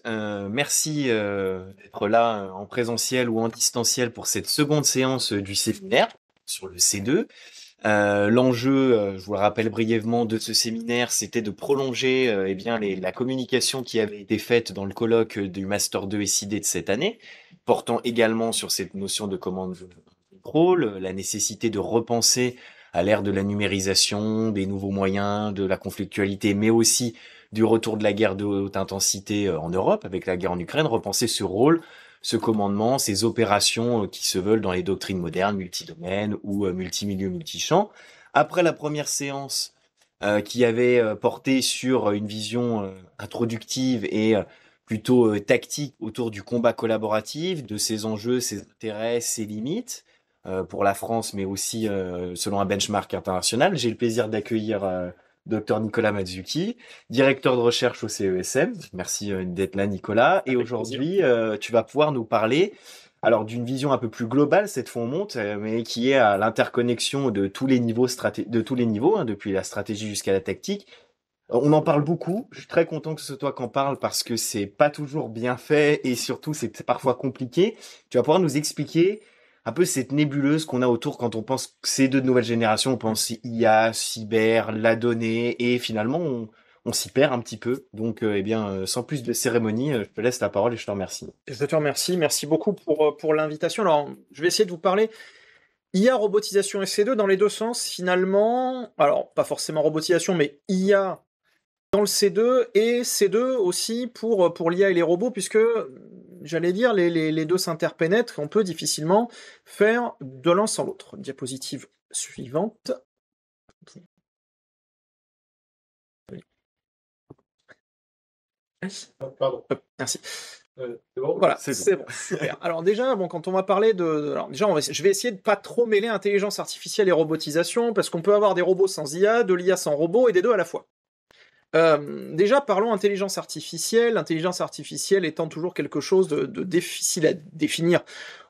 Merci d'être là en présentiel ou en distanciel pour cette seconde séance du séminaire sur le C2. L'enjeu, je vous le rappelle brièvement, de ce séminaire, c'était de prolonger eh bien, la communication qui avait été faite dans le colloque du Master 2 SID de cette année, portant également sur cette notion de commande contrôle, la nécessité de repenser à l'ère de la numérisation, des nouveaux moyens, de la conflictualité, mais aussi du retour de la guerre de haute intensité en Europe, avec la guerre en Ukraine, repenser ce rôle, ce commandement, ces opérations qui se veulent dans les doctrines modernes, multidomaines ou multimilieux, multichamps. Après la première séance qui avait porté sur une vision introductive et plutôt tactique autour du combat collaboratif, de ses enjeux, ses intérêts, ses limites, pour la France, mais aussi selon un benchmark international. J'ai le plaisir d'accueillir Dr Nicolas Mazzucchi, directeur de recherche au CESM. Merci d'être là, Nicolas. Et aujourd'hui, tu vas pouvoir nous parler alors d'une vision un peu plus globale, cette fois on monte, mais qui est à l'interconnexion de tous les niveaux, depuis la stratégie jusqu'à la tactique. On en parle beaucoup. Je suis très content que ce soit toi qui en parle parce que c'est pas toujours bien fait et surtout c'est parfois compliqué. Tu vas pouvoir nous expliquer un peu cette nébuleuse qu'on a autour quand on pense ces deux nouvelles générations. On pense IA, cyber, la donnée et finalement on s'y perd un petit peu. Donc sans plus de cérémonie, je te laisse la parole et je te remercie. Je te remercie. Merci beaucoup pour l'invitation. Alors, je vais essayer de vous parler IA, robotisation et C2 dans les deux sens, finalement. Alors, pas forcément robotisation, mais IA dans le C2 et C2 aussi pour l'IA et les robots, puisque, j'allais dire, les deux s'interpénètrent et on peut difficilement faire de l'un sans l'autre. Diapositive suivante. Pardon. Merci. C'est bon. Voilà, c'est bon. Super. Alors déjà, quand on va parler alors déjà, je vais essayer de pas trop mêler intelligence artificielle et robotisation, parce qu'on peut avoir des robots sans IA, de l'IA sans robot, et des deux à la fois. Déjà, parlons intelligence artificielle. L'intelligence artificielle étant toujours quelque chose de difficile à définir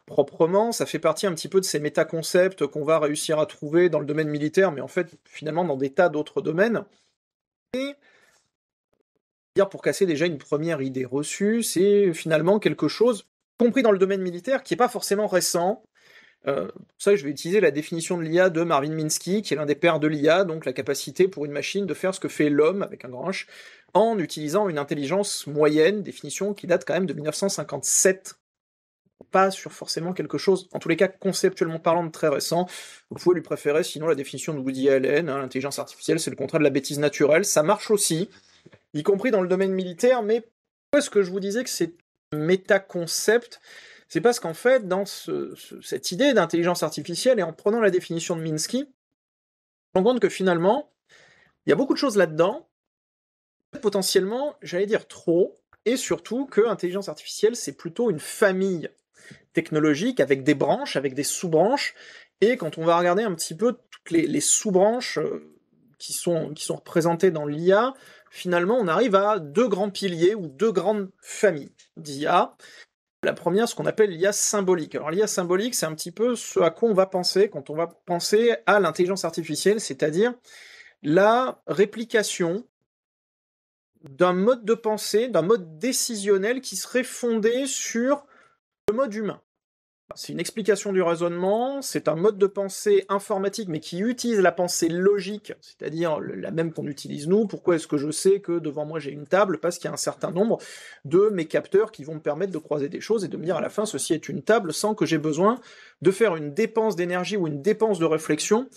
proprement, ça fait partie un petit peu de ces métaconcepts qu'on va réussir à trouver dans le domaine militaire, mais en fait, finalement, dans des tas d'autres domaines. Et pour casser déjà une première idée reçue, c'est finalement quelque chose, compris dans le domaine militaire, qui n'est pas forcément récent. Pour ça, je vais utiliser la définition de l'IA de Marvin Minsky, qui est l'un des pères de l'IA, donc la capacité pour une machine de faire ce que fait l'homme, avec un grand H, en utilisant une intelligence moyenne, définition qui date quand même de 1957. Pas sur forcément quelque chose, en tous les cas conceptuellement parlant, de très récent. Vous pouvez lui préférer sinon la définition de Woody Allen, l'intelligence artificielle c'est le contraire de la bêtise naturelle, ça marche aussi, y compris dans le domaine militaire, mais pourquoi est-ce que je vous disais que c'est métaconcept ? C'est parce qu'en fait, dans cette idée d'intelligence artificielle, et en prenant la définition de Minsky, on se rend compte que finalement, il y a beaucoup de choses là-dedans, potentiellement, j'allais dire trop, et surtout que l'intelligence artificielle, c'est plutôt une famille technologique avec des branches, avec des sous-branches, et quand on va regarder un petit peu toutes les sous-branches qui sont représentées dans l'IA, finalement, on arrive à deux grands piliers ou deux grandes familles d'IA. La première, ce qu'on appelle l'IA symbolique. Alors l'IA symbolique, c'est un petit peu ce à quoi on va penser quand on va penser à l'intelligence artificielle, c'est-à-dire la réplication d'un mode de pensée, d'un mode décisionnel qui serait fondé sur le mode humain. C'est une explication du raisonnement, c'est un mode de pensée informatique, mais qui utilise la pensée logique, c'est-à-dire la même qu'on utilise nous. Pourquoi est-ce que je sais que devant moi j'ai une table ? Parce qu'il y a un certain nombre de mes capteurs qui vont me permettre de croiser des choses et de me dire à la fin ceci est une table, sans que j'ai besoin de faire une dépense d'énergie ou une dépense de réflexion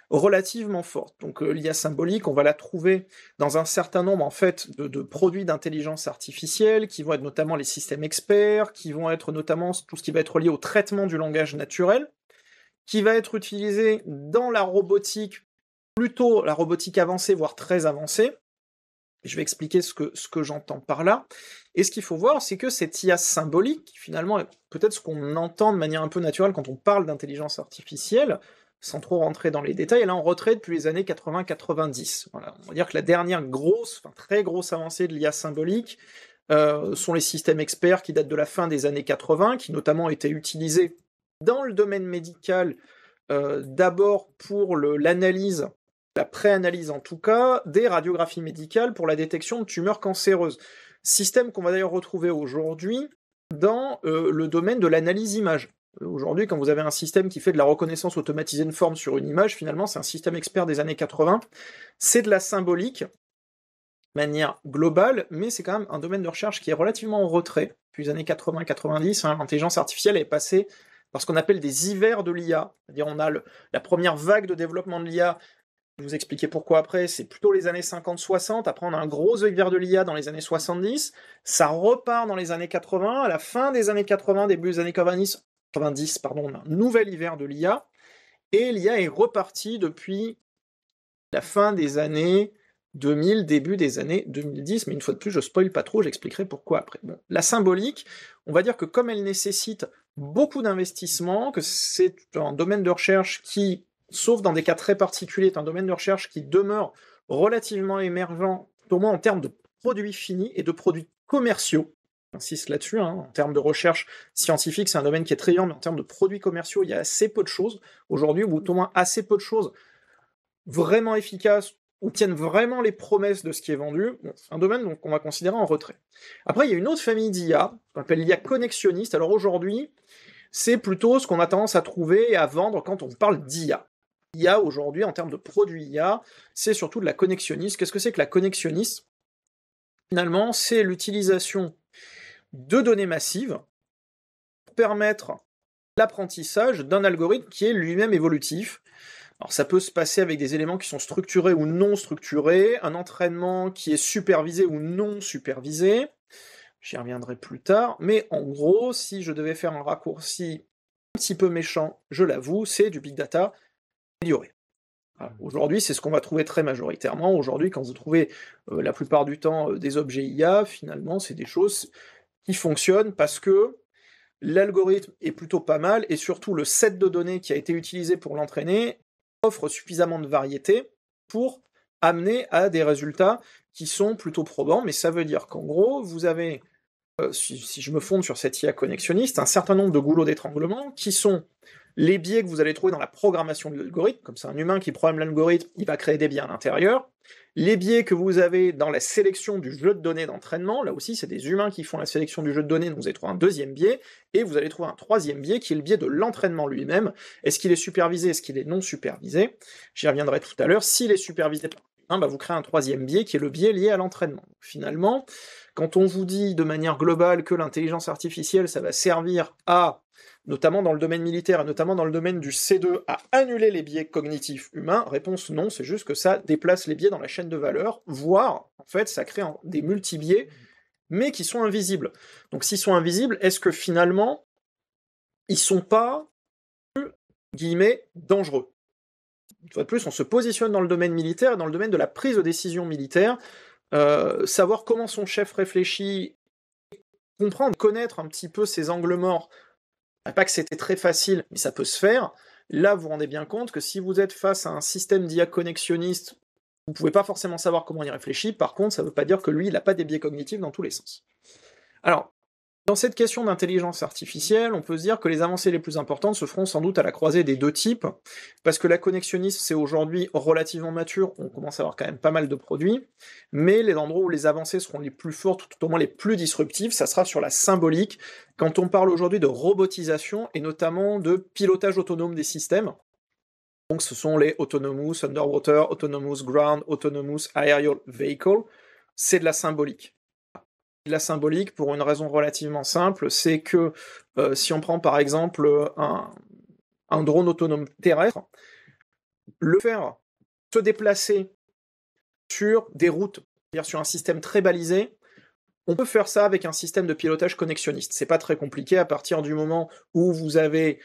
relativement forte. Donc l'IA symbolique, on va la trouver dans un certain nombre en fait de produits d'intelligence artificielle, qui vont être notamment les systèmes experts, qui vont être notamment tout ce qui va être lié au traitement du langage naturel, qui va être utilisé dans la robotique, plutôt la robotique avancée, voire très avancée. Je vais expliquer ce que j'entends par là. Et ce qu'il faut voir, c'est que cette IA symbolique, finalement, est peut-être ce qu'on entend de manière un peu naturelle quand on parle d'intelligence artificielle, sans trop rentrer dans les détails, elle est en retrait depuis les années 80-90. Voilà. On va dire que la dernière très grosse avancée de l'IA symbolique sont les systèmes experts qui datent de la fin des années 80, qui notamment étaient utilisés dans le domaine médical, d'abord pour l'analyse, la pré-analyse en tout cas, des radiographies médicales pour la détection de tumeurs cancéreuses. Système qu'on va d'ailleurs retrouver aujourd'hui dans le domaine de l'analyse image. Aujourd'hui, quand vous avez un système qui fait de la reconnaissance automatisée de forme sur une image, finalement, c'est un système expert des années 80. C'est de la symbolique, de manière globale, mais c'est quand même un domaine de recherche qui est relativement en retrait. Depuis les années 80-90, l'intelligence artificielle est passée par ce qu'on appelle des hivers de l'IA. C'est-à-dire, on a la première vague de développement de l'IA. Je vais vous expliquer pourquoi après, c'est plutôt les années 50-60, après on a un gros hiver de l'IA dans les années 70, ça repart dans les années 80, à la fin des années 80, début des années 90, on a un nouvel hiver de l'IA, et l'IA est repartie depuis la fin des années 2000, début des années 2010, mais une fois de plus, je spoil pas trop, j'expliquerai pourquoi après. Bon, la symbolique, on va dire que comme elle nécessite beaucoup d'investissement, que c'est un domaine de recherche qui, sauf dans des cas très particuliers, est un domaine de recherche qui demeure relativement émergent, au moins en termes de produits finis et de produits commerciaux. J'insiste là-dessus, en termes de recherche scientifique, c'est un domaine qui est très grand, mais en termes de produits commerciaux, il y a assez peu de choses aujourd'hui, ou au moins assez peu de choses vraiment efficaces, ou tiennent vraiment les promesses de ce qui est vendu. Bon, c'est un domaine qu'on va considérer en retrait. Après, il y a une autre famille d'IA, qu'on appelle l'IA connexionniste. Alors aujourd'hui, c'est plutôt ce qu'on a tendance à trouver et à vendre quand on parle d'IA. IA aujourd'hui, en termes de produits IA, c'est surtout de la connexionniste. Qu'est-ce que c'est que la connexionniste? Finalement, c'est l'utilisation de données massives pour permettre l'apprentissage d'un algorithme qui est lui-même évolutif. Alors ça peut se passer avec des éléments qui sont structurés ou non structurés, un entraînement qui est supervisé ou non supervisé, j'y reviendrai plus tard, mais en gros, si je devais faire un raccourci un petit peu méchant, je l'avoue, c'est du big data amélioré. Aujourd'hui, c'est ce qu'on va trouver très majoritairement. Aujourd'hui, quand vous trouvez la plupart du temps des objets IA, finalement, c'est des choses qui fonctionnent parce que l'algorithme est plutôt pas mal, et surtout le set de données qui a été utilisé pour l'entraîner offre suffisamment de variété pour amener à des résultats qui sont plutôt probants, mais ça veut dire qu'en gros, vous avez, si je me fonde sur cette IA connexionniste, un certain nombre de goulots d'étranglement qui sont les biais que vous allez trouver dans la programmation de l'algorithme, comme c'est un humain qui programme l'algorithme, il va créer des biais à l'intérieur, les biais que vous avez dans la sélection du jeu de données d'entraînement, là aussi c'est des humains qui font la sélection du jeu de données, donc vous allez trouver un deuxième biais, et vous allez trouver un troisième biais qui est le biais de l'entraînement lui-même. Est-ce qu'il est supervisé, est-ce qu'il est non supervisé? J'y reviendrai tout à l'heure. S'il est supervisé par un, vous créez un troisième biais qui est le biais lié à l'entraînement. Finalement, quand on vous dit de manière globale que l'intelligence artificielle, ça va servir à, notamment dans le domaine militaire et notamment dans le domaine du C2, à annuler les biais cognitifs humains, réponse non, c'est juste que ça déplace les biais dans la chaîne de valeur, voire, en fait, ça crée des multi-biais, mais qui sont invisibles. Donc s'ils sont invisibles, est-ce que finalement, ils sont pas, guillemets, dangereux? Une fois de plus, on se positionne dans le domaine militaire et dans le domaine de la prise de décision militaire, savoir comment son chef réfléchit, comprendre, connaître un petit peu ses angles morts. Pas que c'était très facile, mais ça peut se faire. Là, vous vous rendez bien compte que si vous êtes face à un système d'IA connexionniste, vous pouvez pas forcément savoir comment il réfléchit. Par contre, ça veut pas dire que lui, il n'a pas des biais cognitifs dans tous les sens. Alors, dans cette question d'intelligence artificielle, on peut se dire que les avancées les plus importantes se feront sans doute à la croisée des deux types, parce que la connexionniste, c'est aujourd'hui relativement mature, on commence à avoir quand même pas mal de produits, mais les endroits où les avancées seront les plus fortes, ou tout au moins les plus disruptives, ça sera sur la symbolique, quand on parle aujourd'hui de robotisation, et notamment de pilotage autonome des systèmes. Donc ce sont les Autonomous Underwater, Autonomous Ground, Autonomous Aerial Vehicle, c'est de la symbolique. La symbolique pour une raison relativement simple, c'est que si on prend par exemple un drone autonome terrestre, le faire se déplacer sur des routes, c'est-à-dire sur un système très balisé, on peut faire ça avec un système de pilotage connexionniste. C'est pas très compliqué à partir du moment où vous avez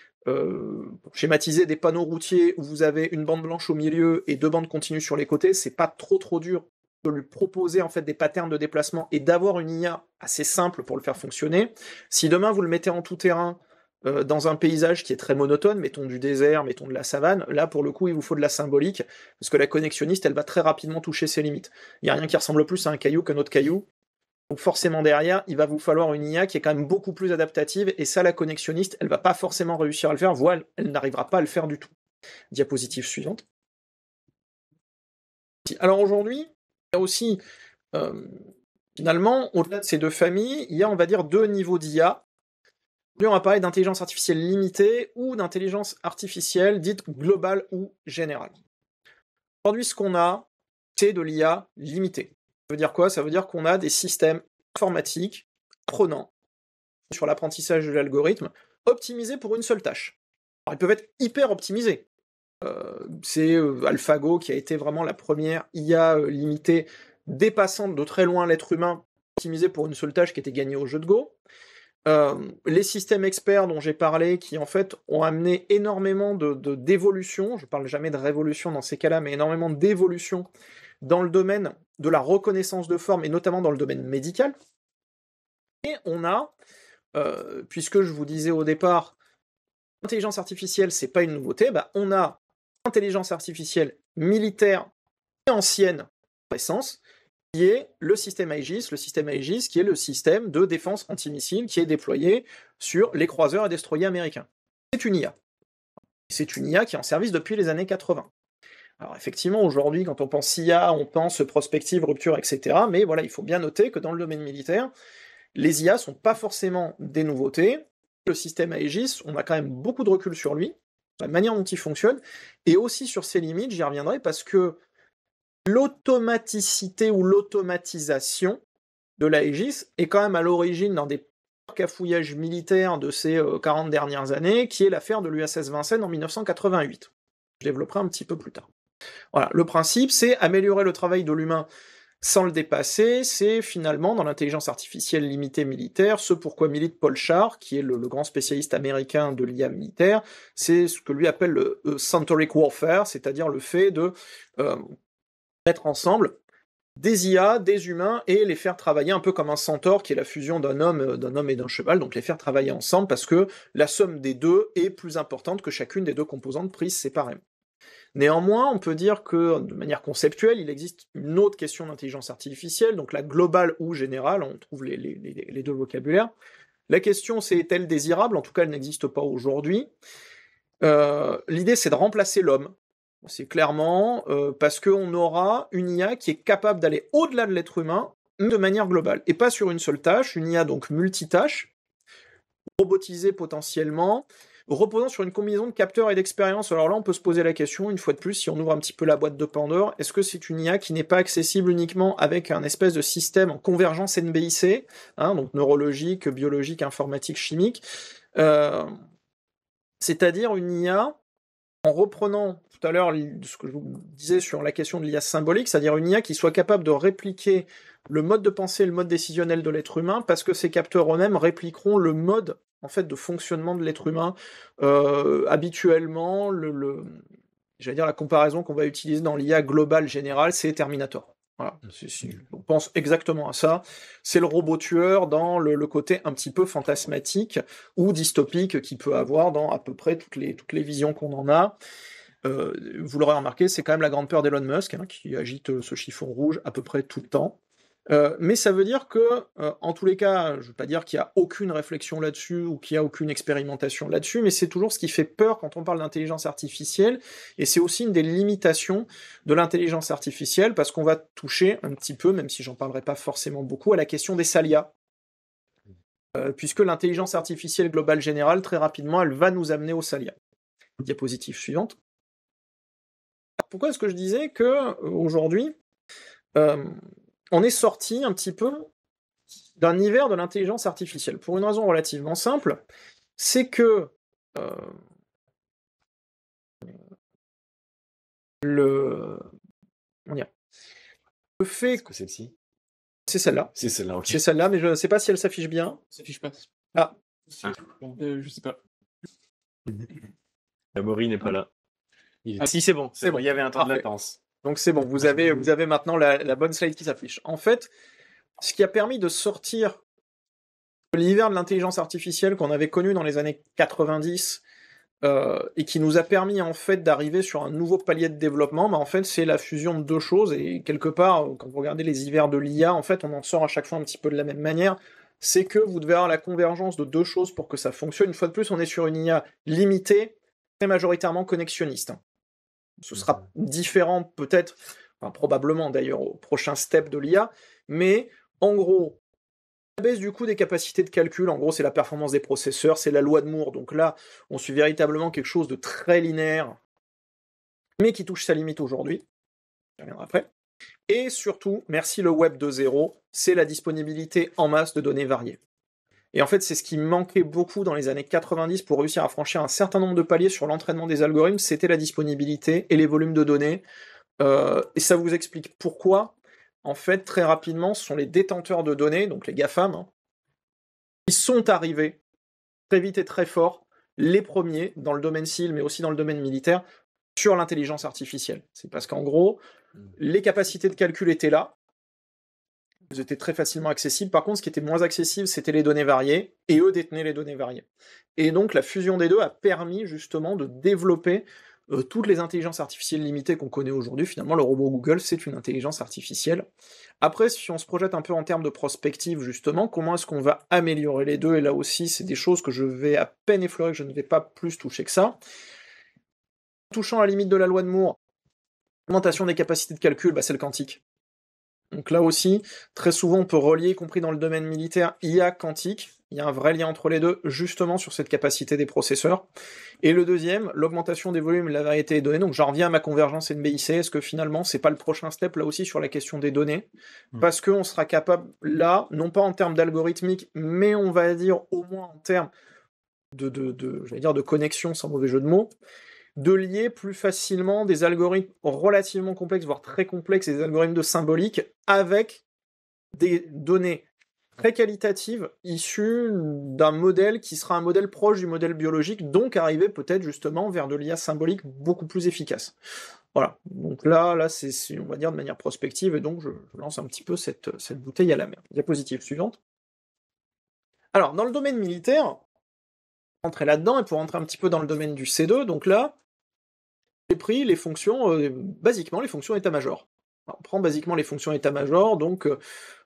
schématisé des panneaux routiers, où vous avez une bande blanche au milieu et deux bandes continues sur les côtés, c'est pas trop dur de lui proposer en fait des patterns de déplacement et d'avoir une IA assez simple pour le faire fonctionner. Si demain vous le mettez en tout terrain dans un paysage qui est très monotone, mettons du désert, mettons de la savane, là pour le coup il vous faut de la symbolique, parce que la connexionniste elle va très rapidement toucher ses limites. Il n'y a rien qui ressemble plus à un caillou qu'un autre caillou, donc forcément derrière il va vous falloir une IA qui est quand même beaucoup plus adaptative, et ça la connexionniste elle va pas forcément réussir à le faire, voire elle n'arrivera pas à le faire du tout. Diapositive suivante. Alors aujourd'hui, il y a aussi Finalement, au-delà de ces deux familles, il y a, on va dire, deux niveaux d'IA. Aujourd'hui, on va parler d'intelligence artificielle limitée ou d'intelligence artificielle dite globale ou générale. Aujourd'hui, ce qu'on a, c'est de l'IA limitée. Ça veut dire quoi? Ça veut dire qu'on a des systèmes informatiques apprenants sur l'apprentissage de l'algorithme, optimisés pour une seule tâche. Alors, ils peuvent être hyper optimisés. C'est AlphaGo qui a été vraiment la première IA limitée, dépassant de très loin l'être humain, optimisée pour une seule tâche qui était gagnée au jeu de Go. Les systèmes experts dont j'ai parlé, qui en fait ont amené énormément d'évolution, je parle jamais de révolution dans ces cas-là, mais énormément d'évolution dans le domaine de la reconnaissance de forme, et notamment dans le domaine médical. Et on a, puisque je vous disais au départ, l'intelligence artificielle, c'est pas une nouveauté, on a l'intelligence artificielle militaire et ancienne en essence, qui est le système Aegis qui est le système de défense antimissile qui est déployé sur les croiseurs et destroyers américains. C'est une IA. C'est une IA qui est en service depuis les années 80. Alors effectivement, aujourd'hui, quand on pense IA, on pense prospective, rupture, etc. Mais voilà, il faut bien noter que dans le domaine militaire, les IA sont pas forcément des nouveautés. Le système Aegis, on a quand même beaucoup de recul sur lui, la manière dont il fonctionne, et aussi sur ses limites, j'y reviendrai, parce que l'automaticité ou l'automatisation de l'Aegis est quand même à l'origine d'un des cafouillages militaires de ces 40 dernières années, qui est l'affaire de l'USS Vincennes en 1988. Je développerai un petit peu plus tard. Voilà, le principe, c'est améliorer le travail de l'humain sans le dépasser, c'est finalement, dans l'intelligence artificielle limitée militaire, ce pourquoi milite Paul Shar, qui est le grand spécialiste américain de l'IA militaire, c'est ce que lui appelle le Centauric Warfare, c'est-à-dire le fait de mettre ensemble des IA, des humains, et les faire travailler un peu comme un centaure, qui est la fusion d'un homme et d'un cheval, donc les faire travailler ensemble, parce que la somme des deux est plus importante que chacune des deux composantes prises séparément. Néanmoins, on peut dire que, de manière conceptuelle, il existe une autre question d'intelligence artificielle, donc la globale ou générale, on trouve les deux vocabulaires. La question, c'est est-elle désirable? En tout cas, elle n'existe pas aujourd'hui. L'idée, c'est de remplacer l'homme. C'est clairement parce qu'on aura une IA qui est capable d'aller au-delà de l'être humain, mais de manière globale, et pas sur une seule tâche, une IA donc multitâche, robotisée potentiellement, reposant sur une combinaison de capteurs et d'expérience. Alors là, on peut se poser la question, une fois de plus, si on ouvre un petit peu la boîte de Pandore, est-ce que c'est une IA qui n'est pas accessible uniquement avec un espèce de système en convergence NBIC, donc neurologique, biologique, informatique, chimique, c'est-à-dire une IA, en reprenant tout à l'heure ce que je vous disais sur la question de l'IA symbolique, c'est-à-dire une IA qui soit capable de répliquer le mode de pensée, le mode décisionnel de l'être humain, parce que ces capteurs eux-mêmes répliqueront le mode en fait de fonctionnement de l'être humain. Habituellement, j'allais dire la comparaison qu'on va utiliser dans l'IA globale générale, c'est Terminator. Voilà, on pense exactement à ça. C'est le robot tueur dans le côté un petit peu fantasmatique ou dystopique qu'il peut avoir dans à peu près toutes les visions qu'on en a. Vous l'aurez remarqué, c'est quand même la grande peur d'Elon Musk, qui agite ce chiffon rouge à peu près tout le temps. Mais ça veut dire que, en tous les cas, je ne veux pas dire qu'il n'y a aucune réflexion là-dessus ou qu'il n'y a aucune expérimentation là-dessus, mais c'est toujours ce qui fait peur quand on parle d'intelligence artificielle, et c'est aussi une des limitations de l'intelligence artificielle, parce qu'on va toucher un petit peu, même si j'en parlerai pas forcément beaucoup, à la question des salia. Puisque l'intelligence artificielle globale générale, très rapidement, elle va nous amener aux salia. Diapositive suivante. Pourquoi est-ce que je disais que aujourd'hui, on est sorti un petit peu d'un hiver de l'intelligence artificielle, pour une raison relativement simple, c'est que le fait... Est-ce que celle-ci? C'est celle-là. C'est celle-là, ok. C'est celle-là, mais je ne sais pas si elle s'affiche bien. Ça s'affiche pas. Ah. Je sais pas. Amaury n'est pas là. Si, c'est bon. C'est bon. Il y avait un temps de Parfait. latence. Donc c'est bon, vous avez maintenant la bonne slide qui s'affiche. En fait, ce qui a permis de sortir de l'hiver de l'intelligence artificielle qu'on avait connu dans les années 90 et qui nous a permis en fait d'arriver sur un nouveau palier de développement, en fait c'est la fusion de deux choses, et quelque part, quand vous regardez les hivers de l'IA, en fait on en sort à chaque fois un petit peu de la même manière, c'est que vous devez avoir la convergence de deux choses pour que ça fonctionne. Une fois de plus, on est sur une IA limitée, très majoritairement connexionniste. Ce sera différent peut-être, probablement d'ailleurs au prochain step de l'IA, mais En gros, la baisse du coût des capacités de calcul, en gros, c'est la performance des processeurs, c'est la loi de Moore. Donc là, on suit véritablement quelque chose de très linéaire, mais qui touche sa limite aujourd'hui. Je reviendrai après. Et surtout, merci le Web 2.0, c'est la disponibilité en masse de données variées. Et en fait, c'est ce qui manquait beaucoup dans les années 90 pour réussir à franchir un certain nombre de paliers sur l'entraînement des algorithmes, c'était la disponibilité et les volumes de données. Et ça vous explique pourquoi, en fait, très rapidement, ce sont les détenteurs de données, donc les GAFAM, qui sont arrivés très vite et très fort, les premiers, dans le domaine civil, mais aussi dans le domaine militaire, sur l'intelligence artificielle. C'est parce qu'en gros, les capacités de calcul étaient là, elles étaient très facilement accessibles. Par contre, ce qui était moins accessible, c'était les données variées, et eux détenaient les données variées. Et donc, la fusion des deux a permis justement de développer toutes les intelligences artificielles limitées qu'on connaît aujourd'hui. Finalement, le robot Google, c'est une intelligence artificielle. Après, si on se projette un peu en termes de prospective, justement, comment est-ce qu'on va améliorer les deux? Et là aussi, c'est des choses que je vais à peine effleurer, que je ne vais pas plus toucher que ça. Touchant à la limite de la loi de Moore, l'augmentation des capacités de calcul, c'est le quantique. Donc là aussi, très souvent, on peut relier, y compris dans le domaine militaire, IA quantique. Il y a un vrai lien entre les deux, justement sur cette capacité des processeurs. Et le deuxième, l'augmentation des volumes et la variété des données. Donc j'en reviens à ma convergence NBIC. Est-ce que finalement, c'est pas le prochain step, là aussi, sur la question des données? Parce qu'on sera capable, là, non pas en termes d'algorithmique, mais on va dire au moins en termes de connexion, sans mauvais jeu de mots, de lier plus facilement des algorithmes relativement complexes, voire très complexes, et des algorithmes de symbolique, avec des données très qualitatives issues d'un modèle qui sera un modèle proche du modèle biologique, donc arriver peut-être justement vers de l'IA symbolique beaucoup plus efficace. Voilà, donc là c'est on va dire de manière prospective, et donc je lance un petit peu cette bouteille à la mer. Diapositive suivante. Alors, dans le domaine militaire, rentrer là-dedans, et pour rentrer un petit peu dans le domaine du C2, donc là, j'ai pris les fonctions, basiquement les fonctions état-major. On prend basiquement les fonctions état-major, donc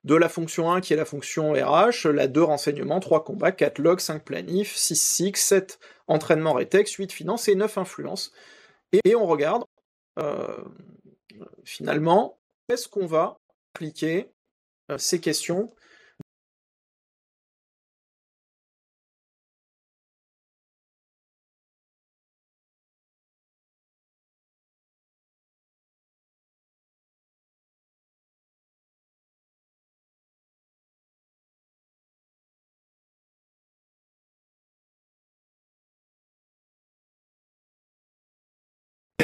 de la fonction 1 qui est la fonction RH, la 2 renseignement, 3 combat, 4 log, 5 planif, 6 SIG, 7 entraînement rétex, 8 finance et 9 influence. Et on regarde, finalement, est-ce qu'on va appliquer ces questions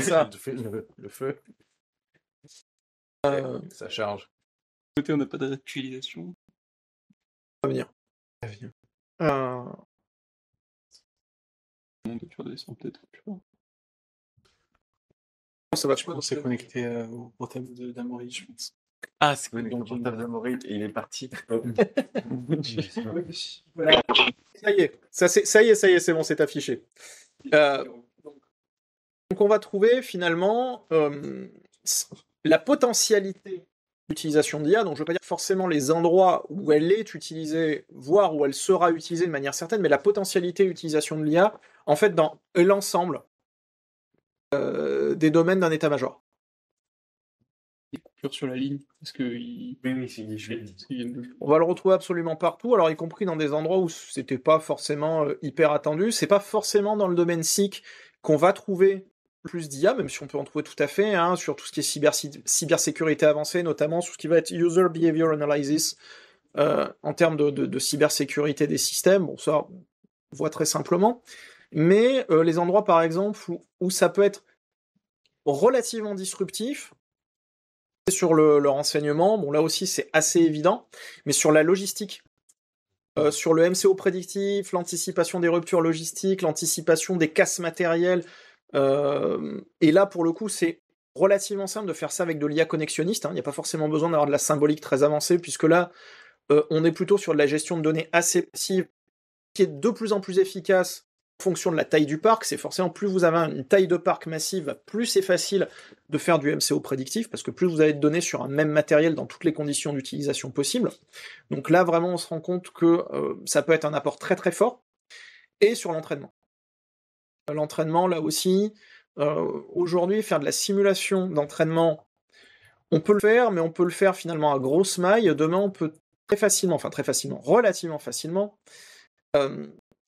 c'est ça. Le feu. Ça charge. Côté, on n'a pas d'actualisation. À venir. On doit faire des sons, peut-être. Je sais pas. Ça va, On s'est connecté au portable d'Amaury, je pense. Ah, c'est donc le portable d'Amaury, il est parti. Voilà. Ça y est, c'est bon, c'est affiché. Donc on va trouver finalement la potentialité d'utilisation d'IA, donc je ne veux pas dire forcément les endroits où elle est utilisée, voire où elle sera utilisée de manière certaine, mais la potentialité d'utilisation de l'IA, en fait, dans l'ensemble des domaines d'un état-major. Des coupures sur la ligne, parce que on va le retrouver absolument partout, alors y compris dans des endroits où c'était pas forcément hyper attendu. C'est pas forcément dans le domaine SIC qu'on va trouver plus d'IA, même si on peut en trouver tout à fait, sur tout ce qui est cybersécurité avancée, notamment sur ce qui va être User Behavior Analysis, en termes de cybersécurité des systèmes. Bon, ça, on voit très simplement. Mais les endroits, par exemple, où ça peut être relativement disruptif, c'est sur le renseignement. Bon, là aussi, c'est assez évident. Mais sur la logistique, sur le MCO prédictif, l'anticipation des ruptures logistiques, l'anticipation des casses matérielles, et là, pour le coup, c'est relativement simple de faire ça avec de l'IA connexionniste. Il n'y a pas forcément besoin d'avoir de la symbolique très avancée, puisque là, on est plutôt sur de la gestion de données assez passive, qui est de plus en plus efficace en fonction de la taille du parc. C'est forcément, plus vous avez une taille de parc massive, plus c'est facile de faire du MCO prédictif, parce que plus vous avez de données sur un même matériel dans toutes les conditions d'utilisation possibles. Donc là, vraiment, on se rend compte que ça peut être un apport très très fort. Et sur l'entraînement. L'entraînement, là aussi, aujourd'hui, faire de la simulation d'entraînement, on peut le faire, mais on peut le faire finalement à grosse maille. Demain, on peut relativement facilement,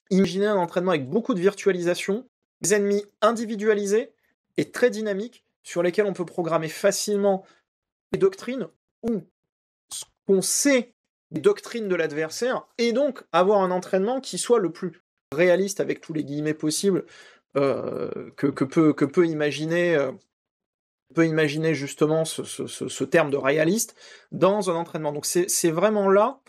imaginez un entraînement avec beaucoup de virtualisation, des ennemis individualisés et très dynamiques, sur lesquels on peut programmer facilement des doctrines, ou ce qu'on sait des doctrines de l'adversaire, et donc avoir un entraînement qui soit le plus réaliste, avec tous les guillemets possibles, que peut imaginer justement ce terme de réaliste dans un entraînement. Donc c'est vraiment là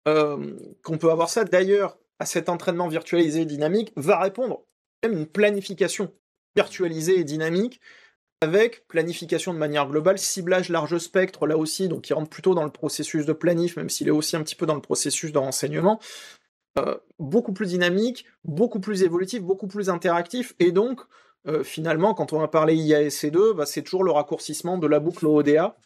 qu'on peut avoir ça. D'ailleurs, à cet entraînement virtualisé et dynamique va répondre même une planification virtualisée et dynamique, avec planification de manière globale, ciblage large spectre là aussi, donc qui rentre plutôt dans le processus de planif, même s'il est aussi un petit peu dans le processus de renseignement, beaucoup plus dynamique, beaucoup plus évolutif, beaucoup plus interactif, et donc finalement, quand on va parler IASC2, bah, c'est toujours le raccourcissement de la boucle ODA,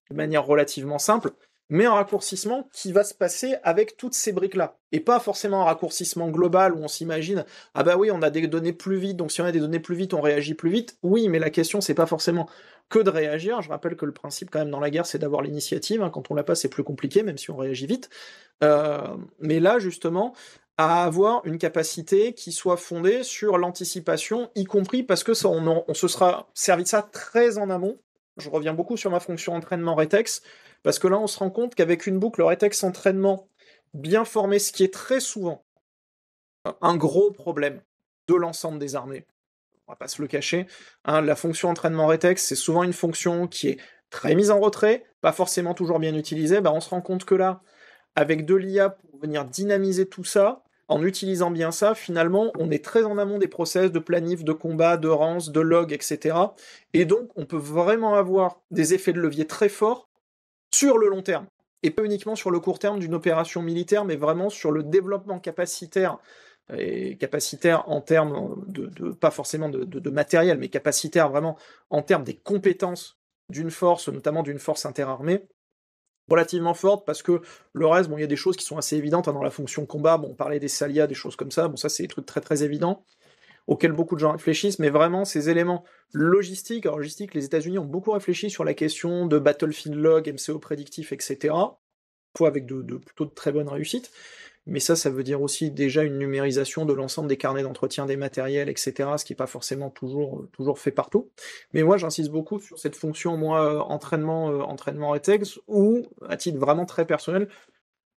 de manière relativement simple, mais un raccourcissement qui va se passer avec toutes ces briques-là, et pas forcément un raccourcissement global où on s'imagine « Ah bah oui, on a des données plus vite, donc si on a des données plus vite, on réagit plus vite ». Oui, mais la question, c'est pas forcément que de réagir. Je rappelle que le principe, quand même, dans la guerre, c'est d'avoir l'initiative. Hein. Quand on l'a pas, c'est plus compliqué, même si on réagit vite. Mais là, justement, à avoir une capacité qui soit fondée sur l'anticipation, y compris parce que ça, on se sera servi de ça très en amont. Je reviens beaucoup sur ma fonction entraînement rétex, parce que là, on se rend compte qu'avec une boucle rétex entraînement bien formée, ce qui est très souvent un gros problème de l'ensemble des armées, on va pas se le cacher, hein, la fonction entraînement rétex, c'est souvent une fonction qui est très mise en retrait, pas forcément toujours bien utilisée. Bah, on se rend compte que là, avec de l'IA pour venir dynamiser tout ça, en utilisant bien ça, finalement, on est très en amont des process de planif, de combat, de rance, de log, etc. Et donc, on peut vraiment avoir des effets de levier très forts sur le long terme, et pas uniquement sur le court terme d'une opération militaire, mais vraiment sur le développement capacitaire, et capacitaire en termes pas forcément de matériel, mais capacitaire vraiment en termes des compétences d'une force, notamment d'une force interarmée, relativement forte, parce que le reste, bon, il y a des choses qui sont assez évidentes, hein, dans la fonction combat, bon, on parlait des Salia, des choses comme ça, bon, ça c'est des trucs très très évidents, auxquels beaucoup de gens réfléchissent, mais vraiment ces éléments logistiques, alors logistique, les États-Unis ont beaucoup réfléchi sur la question de battlefield log, MCO prédictif, etc., fois avec plutôt de très bonnes réussites, mais ça veut dire aussi déjà une numérisation de l'ensemble des carnets d'entretien des matériels, etc., ce qui n'est pas forcément toujours fait partout. Mais moi, j'insiste beaucoup sur cette fonction, moi, entraînement rétex, où, à titre vraiment très personnel,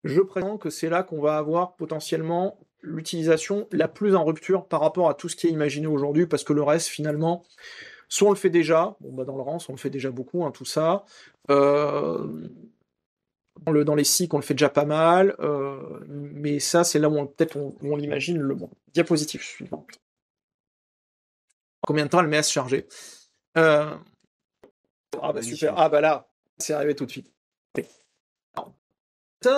je prétends que c'est là qu'on va avoir potentiellement l'utilisation la plus en rupture par rapport à tout ce qui est imaginé aujourd'hui, parce que le reste, finalement, soit on le fait déjà, bon bah dans le rance, on le fait déjà beaucoup, hein, tout ça, dans les SIC, on le fait déjà pas mal, mais ça, c'est là où on l'imagine le moins. Diapositive suivante. Combien de temps elle met à se charger? Ah bah super, ah bah là, c'est arrivé tout de suite. Alors,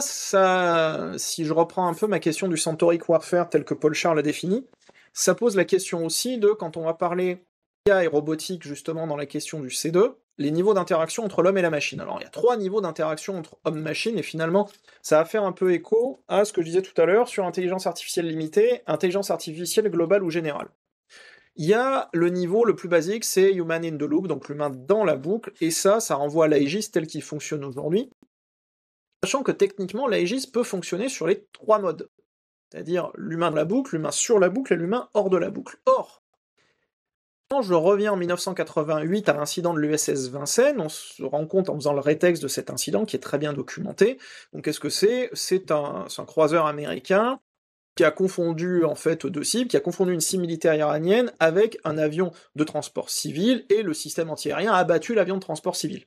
ça, si je reprends un peu ma question du Centauric Warfare tel que Paul Charles l'a défini, ça pose la question aussi de, quand on va parler IA et robotique justement dans la question du C2, les niveaux d'interaction entre l'homme et la machine. Alors il y a 3 niveaux d'interaction entre homme-machine, et finalement ça va faire un peu écho à ce que je disais tout à l'heure sur intelligence artificielle limitée, intelligence artificielle globale ou générale. Il y a le niveau le plus basique, c'est Human in the Loop, donc l'humain dans la boucle, et ça renvoie à l'Aegis tel qu'il fonctionne aujourd'hui, sachant que techniquement l'Aegis peut fonctionner sur les 3 modes, c'est-à-dire l'humain dans la boucle, l'humain sur la boucle et l'humain hors de la boucle. Or, quand je reviens en 1988 à l'incident de l'USS Vincennes, on se rend compte en faisant le rétexte de cet incident qui est très bien documenté. Donc qu'est-ce que c'est ? C'est un croiseur américain qui a confondu en fait 2 cibles, qui a confondu une cible militaire iranienne avec un avion de transport civil, et le système antiaérien a abattu l'avion de transport civil.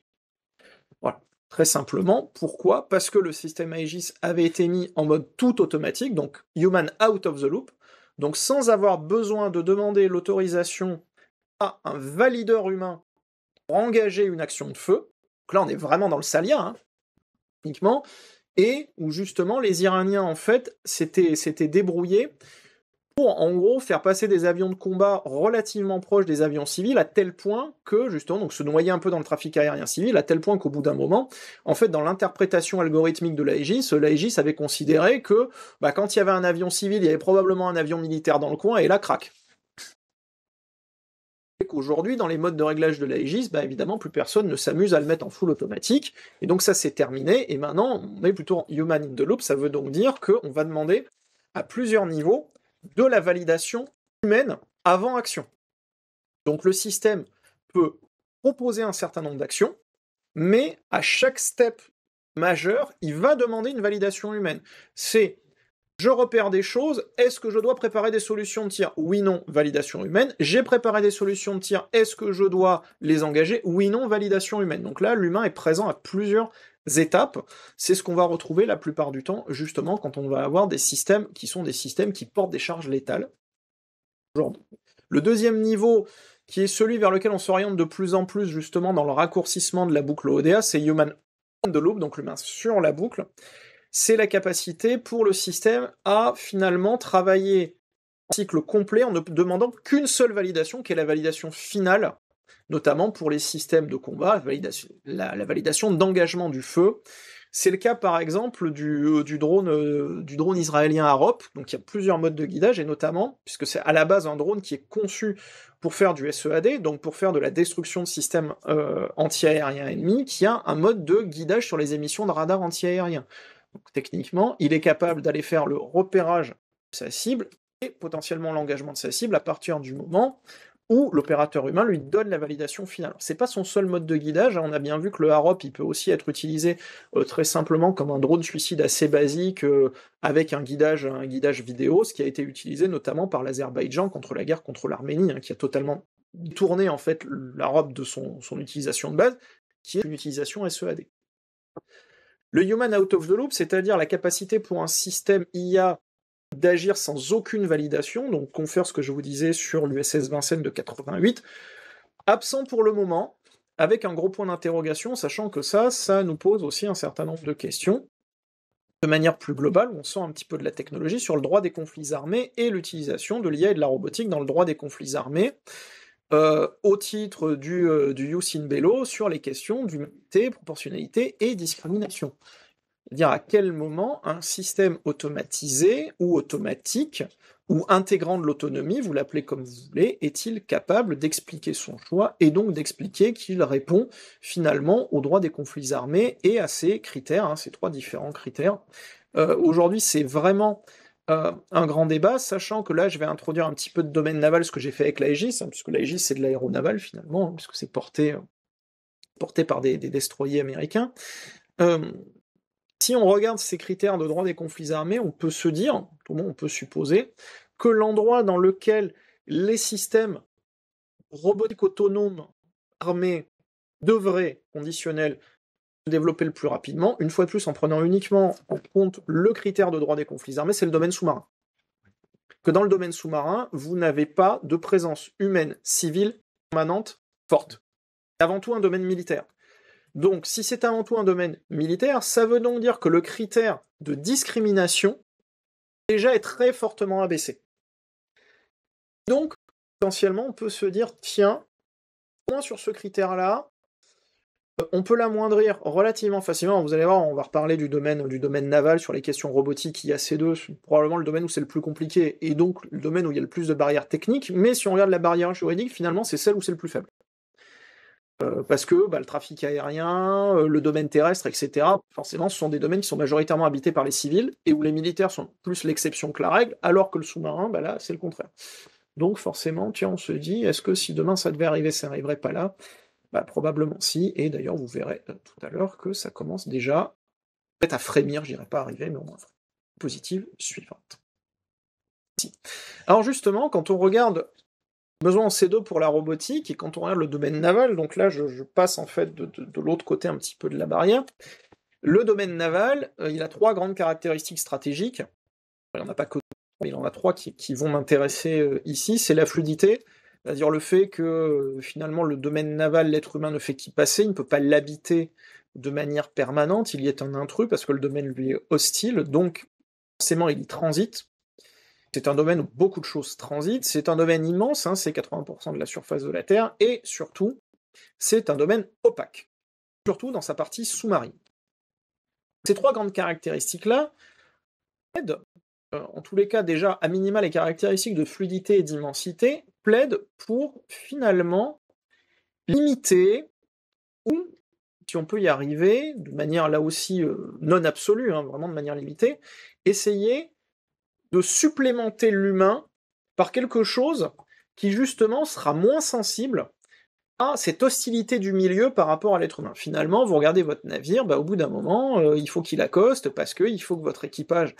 Voilà. Très simplement, pourquoi ? Parce que le système Aegis avait été mis en mode tout automatique, donc Human out of the loop, donc sans avoir besoin de demander l'autorisation à un valideur humain pour engager une action de feu. Donc là, on est vraiment dans le Salia, hein, uniquement, et où justement les Iraniens, en fait, s'étaient débrouillés pour, en gros, faire passer des avions de combat relativement proches des avions civils, à tel point que, justement, donc se noyer un peu dans le trafic aérien civil, à tel point qu'au bout d'un moment, en fait, dans l'interprétation algorithmique de l'Aegis avait considéré que, bah, quand il y avait un avion civil, il y avait probablement un avion militaire dans le coin, et là, crac. qu'aujourd'hui, dans les modes de réglage de l'Aegis, bah évidemment, plus personne ne s'amuse à le mettre en full automatique, et donc ça c'est terminé, et maintenant on est plutôt en human in the loop, ça veut donc dire qu'on va demander à plusieurs niveaux de la validation humaine avant action. Donc le système peut proposer un certain nombre d'actions, mais à chaque step majeur, il va demander une validation humaine. C'est je repère des choses, est-ce que je dois préparer des solutions de tir? Oui, non, validation humaine. J'ai préparé des solutions de tir, est-ce que je dois les engager? Oui, non, validation humaine. Donc là, l'humain est présent à plusieurs étapes. C'est ce qu'on va retrouver la plupart du temps, justement, quand on va avoir des systèmes qui sont des systèmes qui portent des charges létales. Le deuxième niveau, qui est celui vers lequel on s'oriente de plus en plus, justement, dans le raccourcissement de la boucle ODA, c'est Human on the Loop, donc l'humain sur la boucle. C'est la capacité pour le système à finalement travailler en cycle complet en ne demandant qu'une seule validation, qui est la validation finale, notamment pour les systèmes de combat, la validation d'engagement du feu. C'est le cas par exemple du drone israélien Arop, donc il y a plusieurs modes de guidage, et notamment, puisque c'est à la base un drone qui est conçu pour faire du SEAD, donc pour faire de la destruction de systèmes anti-aériens ennemis, qui a un mode de guidage sur les émissions de radars anti-aériens. Donc, techniquement, il est capable d'aller faire le repérage de sa cible et potentiellement l'engagement de sa cible à partir du moment où l'opérateur humain lui donne la validation finale. C'est pas son seul mode de guidage, on a bien vu que le Harop, il peut aussi être utilisé très simplement comme un drone suicide assez basique, avec un guidage vidéo, ce qui a été utilisé notamment par l'Azerbaïdjan contre la guerre contre l'Arménie, qui a totalement tourné en fait l'Harop de son utilisation de base, qui est une utilisation SEAD. Le Human Out of the Loop, c'est-à-dire la capacité pour un système IA d'agir sans aucune validation, donc confère ce que je vous disais sur l'USS Vincennes de 88, absent pour le moment, avec un gros point d'interrogation, sachant que ça nous pose aussi un certain nombre de questions. De manière plus globale, on sent un petit peu de la technologie sur le droit des conflits armés et l'utilisation de l'IA et de la robotique dans le droit des conflits armés, au titre du Jus in Bello sur les questions d'humanité, proportionnalité et discrimination. C'est-à-dire à quel moment un système automatisé ou automatique ou intégrant de l'autonomie, vous l'appelez comme vous voulez, est-il capable d'expliquer son choix et donc d'expliquer qu'il répond finalement au droit des conflits armés et à ces critères, ces trois différents critères. Aujourd'hui, c'est vraiment un grand débat, sachant que là, je vais introduire un petit peu de domaine naval, ce que j'ai fait avec l'Aegis, puisque l'Aegis, c'est de l'aéronaval, finalement, puisque c'est porté par des destroyers américains. Si on regarde ces critères de droit des conflits armés, on peut se dire, tout le monde peut supposer, que l'endroit dans lequel les systèmes robotiques autonomes armés devraient, conditionnels, se développer le plus rapidement, une fois de plus en prenant uniquement en compte le critère de droit des conflits armés, c'est le domaine sous-marin. Que dans le domaine sous-marin, vous n'avez pas de présence humaine, civile, permanente, forte. C'est avant tout un domaine militaire. Donc, si c'est avant tout un domaine militaire, ça veut donc dire que le critère de discrimination déjà est très fortement abaissé. Donc, potentiellement, on peut se dire, tiens, au moins sur ce critère-là, on peut l'amoindrir relativement facilement. Vous allez voir, on va reparler du domaine naval sur les questions robotiques IAC2, c'est probablement le domaine où c'est le plus compliqué, et donc le domaine où il y a le plus de barrières techniques, mais si on regarde la barrière juridique, finalement, c'est celle où c'est le plus faible. Parce que le trafic aérien, le domaine terrestre, etc., forcément, ce sont des domaines qui sont majoritairement habités par les civils, et où les militaires sont plus l'exception que la règle, alors que le sous-marin, là, c'est le contraire. Donc forcément, tiens, on se dit, est-ce que si demain ça devait arriver, ça n'arriverait pas là? Probablement si, et d'ailleurs, vous verrez tout à l'heure que ça commence déjà peut-être à frémir, je dirais pas arriver, mais au moins positive suivante. Alors justement, quand on regarde besoin en C2 pour la robotique, et quand on regarde le domaine naval, donc là je passe en fait de l'autre côté un petit peu de la barrière, le domaine naval, il a trois grandes caractéristiques stratégiques, il n'y en a pas que deux, il y en a trois qui vont m'intéresser ici, c'est la fluidité, c'est-à-dire le fait que finalement le domaine naval, l'être humain ne fait qu'y passer, il ne peut pas l'habiter de manière permanente, il y est un intrus parce que le domaine lui est hostile, donc forcément il y transite. C'est un domaine où beaucoup de choses transitent, c'est un domaine immense, c'est 80% de la surface de la Terre, et surtout, c'est un domaine opaque, surtout dans sa partie sous-marine. Ces trois grandes caractéristiques-là aident, en tous les cas déjà, à minima les caractéristiques de fluidité et d'immensité, plaide pour finalement limiter, ou si on peut y arriver, de manière là aussi non absolue, hein, vraiment de manière limitée, essayer de supplémenter l'humain par quelque chose qui justement sera moins sensible à cette hostilité du milieu par rapport à l'être humain. Finalement, vous regardez votre navire, au bout d'un moment, il faut qu'il accoste parce que il faut que votre équipage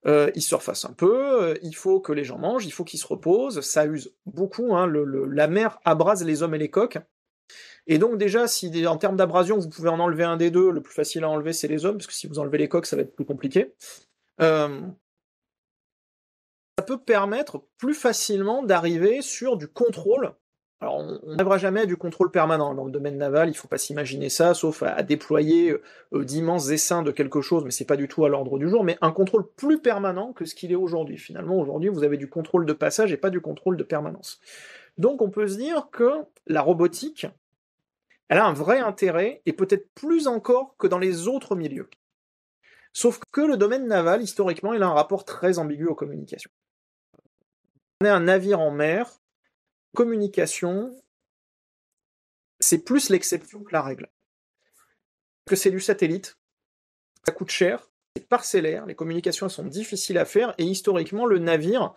il se refasse un peu, il faut que les gens mangent, il faut qu'ils se reposent, ça use beaucoup, hein, la mer abrase les hommes et les coques. Et donc déjà, si en termes d'abrasion, vous pouvez en enlever un des deux, le plus facile à enlever, c'est les hommes, parce que si vous enlevez les coques, ça va être plus compliqué. Ça peut permettre plus facilement d'arriver sur du contrôle. Alors, on n'arrivera jamais à du contrôle permanent dans le domaine naval, il faut pas s'imaginer ça, sauf à déployer d'immenses essaims de quelque chose, mais c'est pas du tout à l'ordre du jour, mais un contrôle plus permanent que ce qu'il est aujourd'hui. Finalement, aujourd'hui, vous avez du contrôle de passage et pas du contrôle de permanence. Donc, on peut se dire que la robotique, elle a un vrai intérêt, et peut-être plus encore que dans les autres milieux. Sauf que le domaine naval, historiquement, il a un rapport très ambigu aux communications. On est un navire en mer, communication, c'est plus l'exception que la règle. Parce que c'est du satellite, ça coûte cher, c'est parcellaire, les communications sont difficiles à faire, et historiquement, le navire,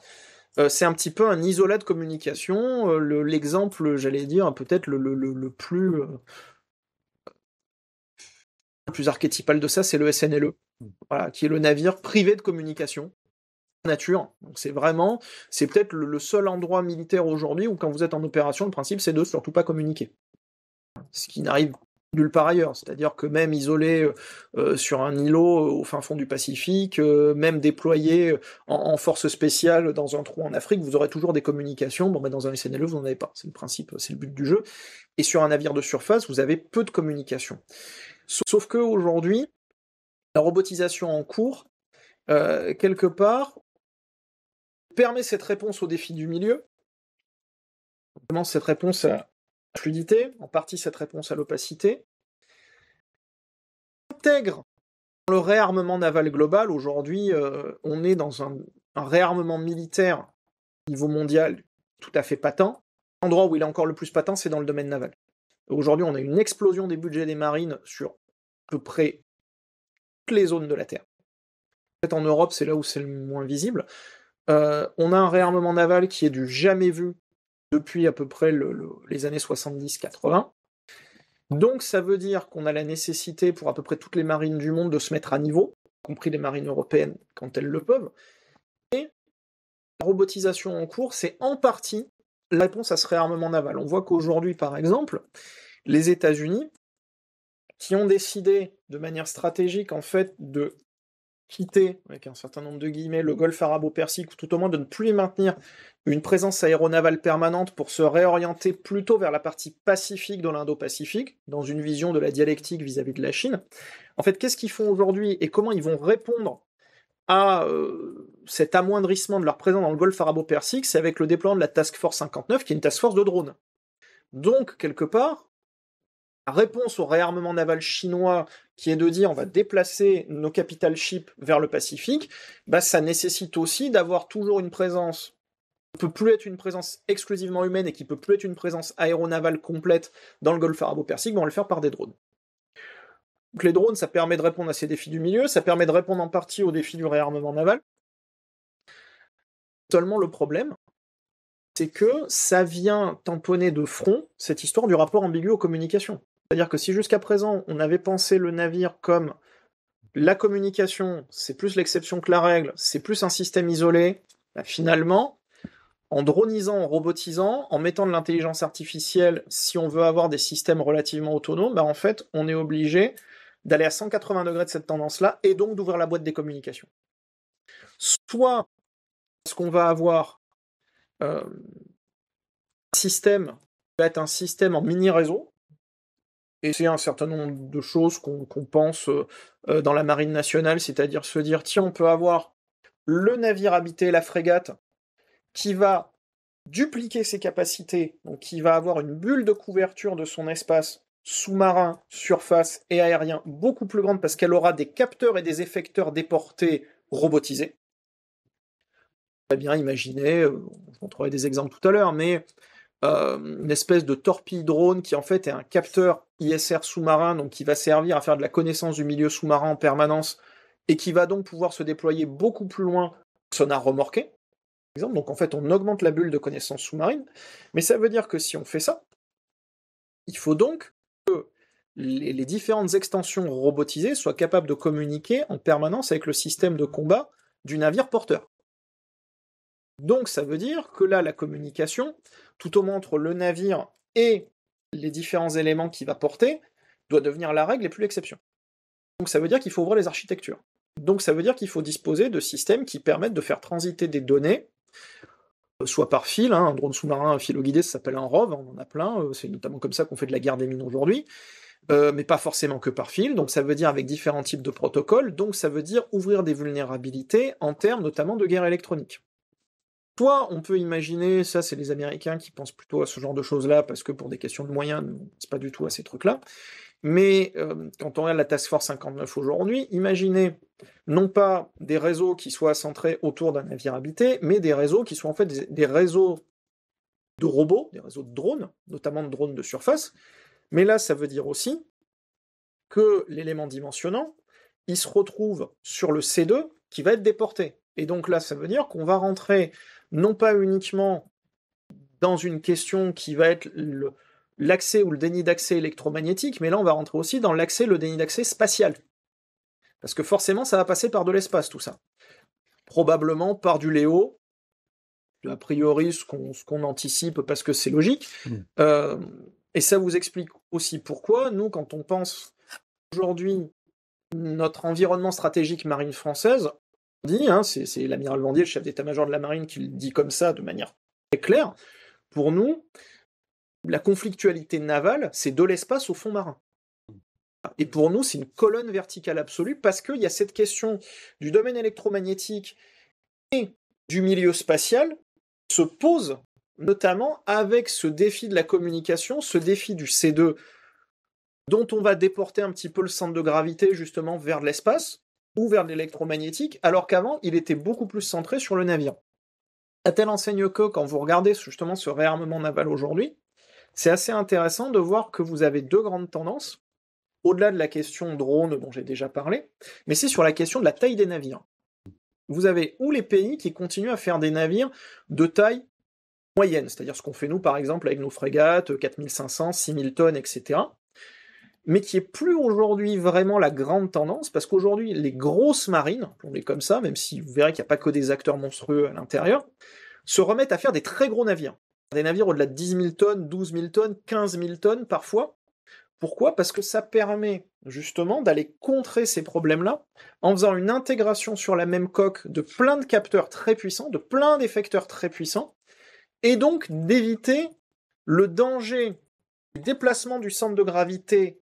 c'est un petit peu un isolat de communication. L'exemple, j'allais dire, peut-être le plus archétypal de ça, c'est le SNLE, voilà, qui est le navire privé de communication nature. Donc c'est peut-être le seul endroit militaire aujourd'hui où quand vous êtes en opération, le principe c'est de surtout pas communiquer. Ce qui n'arrive nulle part ailleurs, c'est-à-dire que même isolé sur un îlot au fin fond du Pacifique, même déployé en force spéciale dans un trou en Afrique, vous aurez toujours des communications. Dans un SNLE, vous n'en avez pas. C'est le principe, c'est le but du jeu. Et sur un navire de surface, vous avez peu de communication. Sauf que aujourd'hui, la robotisation en cours, quelque part, permet cette réponse aux défis du milieu, notamment cette réponse à la fluidité, en partie cette réponse à l'opacité, intègre dans le réarmement naval global. Aujourd'hui, on est dans un réarmement militaire au niveau mondial tout à fait patent. L'endroit où il est encore le plus patent, c'est dans le domaine naval. Aujourd'hui, on a une explosion des budgets des marines sur à peu près toutes les zones de la Terre. Peut-être en Europe, c'est là où c'est le moins visible. On a un réarmement naval qui est du jamais vu depuis à peu près les années 70-80. Donc ça veut dire qu'on a la nécessité pour à peu près toutes les marines du monde de se mettre à niveau, y compris les marines européennes quand elles le peuvent. Et la robotisation en cours, c'est en partie la réponse à ce réarmement naval. On voit qu'aujourd'hui, par exemple, les États-Unis, qui ont décidé de manière stratégique en fait de quitter, avec un certain nombre de guillemets, le golfe arabo-persique, ou tout au moins de ne plus y maintenir une présence aéronavale permanente pour se réorienter plutôt vers la partie pacifique de l'Indo-Pacifique, dans une vision de la dialectique vis-à-vis de la Chine. En fait, qu'est-ce qu'ils font aujourd'hui et comment ils vont répondre à cet amoindrissement de leur présence dans le golfe arabo-persique? C'est avec le déploiement de la Task Force 59, qui est une task force de drones. Donc, quelque part, la réponse au réarmement naval chinois, qui est de dire on va déplacer nos capital ships vers le Pacifique, ça nécessite aussi d'avoir toujours une présence qui peut plus être une présence exclusivement humaine et qui peut plus être une présence aéronavale complète dans le golfe arabo-persique, on va le faire par des drones. Donc les drones, ça permet de répondre à ces défis du milieu, ça permet de répondre en partie aux défis du réarmement naval. Seulement le problème, c'est que ça vient tamponner de front cette histoire du rapport ambigu aux communications. C'est-à-dire que si jusqu'à présent, on avait pensé le navire comme la communication, c'est plus l'exception que la règle, c'est plus un système isolé, finalement, en dronisant, en robotisant, en mettant de l'intelligence artificielle, si on veut avoir des systèmes relativement autonomes, en fait, on est obligé d'aller à 180 degrés de cette tendance-là, et donc d'ouvrir la boîte des communications. Soit, ce qu'on va avoir un système qui va être un système en mini-réseau, et c'est un certain nombre de choses qu'on pense dans la marine nationale, c'est-à-dire se dire, tiens, on peut avoir le navire habité, la frégate, qui va dupliquer ses capacités, donc qui va avoir une bulle de couverture de son espace sous-marin, surface et aérien beaucoup plus grande parce qu'elle aura des capteurs et des effecteurs déportés robotisés. très bien imaginer, je montrerai des exemples tout à l'heure, mais une espèce de torpille drone qui en fait est un capteur ISR sous-marin, donc qui va servir à faire de la connaissance du milieu sous-marin en permanence, et qui va donc pouvoir se déployer beaucoup plus loin que sonar remorqué, par exemple. Donc en fait, on augmente la bulle de connaissance sous-marine, mais ça veut dire que si on fait ça, il faut donc que les différentes extensions robotisées soient capables de communiquer en permanence avec le système de combat du navire porteur. Donc ça veut dire que là, la communication, tout au moins entre le navire et les différents éléments qu'il va porter, doit devenir la règle et plus l'exception. Donc ça veut dire qu'il faut ouvrir les architectures. Donc ça veut dire qu'il faut disposer de systèmes qui permettent de faire transiter des données, soit par fil, un drone sous-marin filo-guidé, ça s'appelle un ROV, on en a plein, c'est notamment comme ça qu'on fait de la guerre des mines aujourd'hui, mais pas forcément que par fil, donc ça veut dire avec différents types de protocoles, donc ça veut dire ouvrir des vulnérabilités en termes notamment de guerre électronique. Soit on peut imaginer, ça c'est les Américains qui pensent plutôt à ce genre de choses-là, parce que pour des questions de moyens, c'est pas du tout à ces trucs-là, mais quand on regarde la Task Force 59 aujourd'hui, imaginez non pas des réseaux qui soient centrés autour d'un navire habité, mais des réseaux qui soient en fait des réseaux de robots, des réseaux de drones, notamment de drones de surface, mais là ça veut dire aussi que l'élément dimensionnant, il se retrouve sur le C2 qui va être déporté. Et donc là, ça veut dire qu'on va rentrer non pas uniquement dans une question qui va être l'accès ou le déni d'accès électromagnétique, mais là on va rentrer aussi dans l'accès, le déni d'accès spatial. Parce que forcément ça va passer par de l'espace tout ça. Probablement par du Léo, a priori ce qu'on anticipe parce que c'est logique. Et ça vous explique aussi pourquoi, nous quand on pense aujourd'hui notre environnement stratégique marine française, on dit, hein, c'est l'amiral Landier, le chef d'état-major de la marine, qui le dit comme ça de manière très claire, pour nous, la conflictualité navale, c'est de l'espace au fond marin. Et pour nous, c'est une colonne verticale absolue, parce qu'il y a cette question du domaine électromagnétique et du milieu spatial qui se pose notamment avec ce défi de la communication, ce défi du C2, dont on va déporter un petit peu le centre de gravité justement vers l'espace, ou vers l'électromagnétique, alors qu'avant, il était beaucoup plus centré sur le navire. À telle enseigne que, quand vous regardez justement ce réarmement naval aujourd'hui, c'est assez intéressant de voir que vous avez deux grandes tendances, au-delà de la question drone dont j'ai déjà parlé, mais c'est sur la question de la taille des navires. Vous avez où les pays qui continuent à faire des navires de taille moyenne, c'est-à-dire ce qu'on fait nous par exemple avec nos frégates, 4500, 6000 tonnes, etc., mais qui est plus aujourd'hui vraiment la grande tendance, parce qu'aujourd'hui, les grosses marines, on est comme ça, même si vous verrez qu'il n'y a pas que des acteurs monstrueux à l'intérieur, se remettent à faire des très gros navires. Des navires au-delà de 10 000 tonnes, 12 000 tonnes, 15 000 tonnes parfois. Pourquoi ? Parce que ça permet justement d'aller contrer ces problèmes-là en faisant une intégration sur la même coque de plein de capteurs très puissants, de plein d'effecteurs très puissants, et donc d'éviter le danger du déplacement du centre de gravité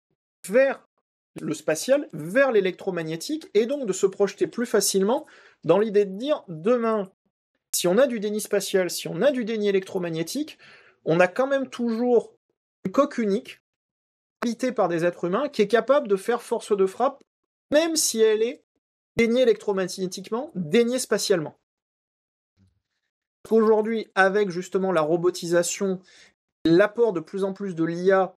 vers le spatial, vers l'électromagnétique, et donc de se projeter plus facilement dans l'idée de dire, demain, si on a du déni spatial, si on a du déni électromagnétique, on a quand même toujours une coque unique, habitée par des êtres humains, qui est capable de faire force de frappe, même si elle est déniée électromagnétiquement, déniée spatialement. Aujourd'hui, avec justement la robotisation, l'apport de plus en plus de l'IA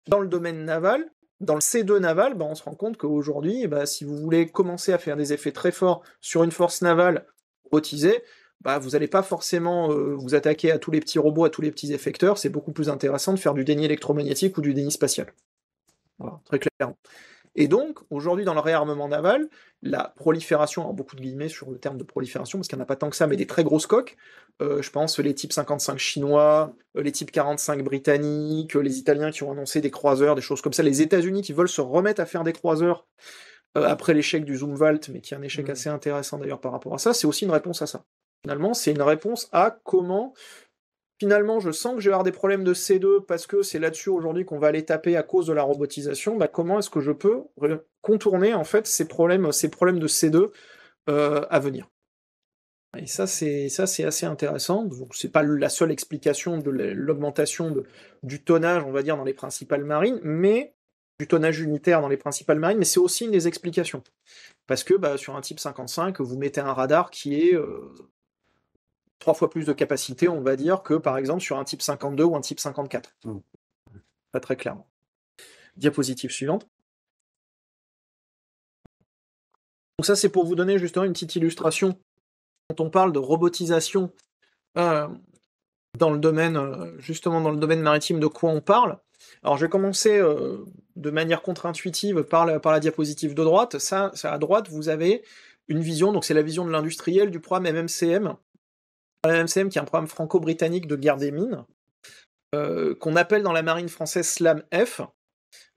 dans le domaine naval, dans le C2 naval, on se rend compte qu'aujourd'hui, si vous voulez commencer à faire des effets très forts sur une force navale robotisée, vous n'allez pas forcément vous attaquer à tous les petits robots, à tous les petits effecteurs, c'est beaucoup plus intéressant de faire du déni électromagnétique ou du déni spatial. Voilà, très clairement. Et donc, aujourd'hui, dans le réarmement naval, la prolifération, alors beaucoup de guillemets sur le terme de prolifération, parce qu'il n'y en a pas tant que ça, mais des très grosses coques, je pense les types 55 chinois, les types 45 britanniques, les Italiens qui ont annoncé des croiseurs, des choses comme ça, les États-Unis qui veulent se remettre à faire des croiseurs après l'échec du Zumwalt, mais qui est un échec assez intéressant d'ailleurs par rapport à ça, c'est aussi une réponse à ça. Finalement, c'est une réponse à comment... Finalement, je sens que je vais avoir des problèmes de C2 parce que c'est là-dessus aujourd'hui qu'on va aller taper à cause de la robotisation. Comment est-ce que je peux contourner en fait ces problèmes de C2 à venir ? Et ça, c'est assez intéressant. Donc, c'est pas la seule explication de l'augmentation du tonnage, on va dire, dans les principales marines, mais du tonnage unitaire dans les principales marines, mais c'est aussi une des explications. Parce que sur un type 55, vous mettez un radar qui est 3 fois plus de capacité, on va dire, que par exemple sur un type 52 ou un type 54. Pas très clairement. Diapositive suivante. Donc ça, c'est pour vous donner justement une petite illustration. Quand on parle de robotisation dans le domaine, justement dans le domaine maritime, de quoi on parle. Alors je vais commencer de manière contre-intuitive par la diapositive de droite. Ça, à droite, vous avez une vision, donc c'est la vision de l'industriel du programme MMCM. MMCM qui est un programme franco-britannique de guerre des mines, qu'on appelle dans la marine française SLAM-F.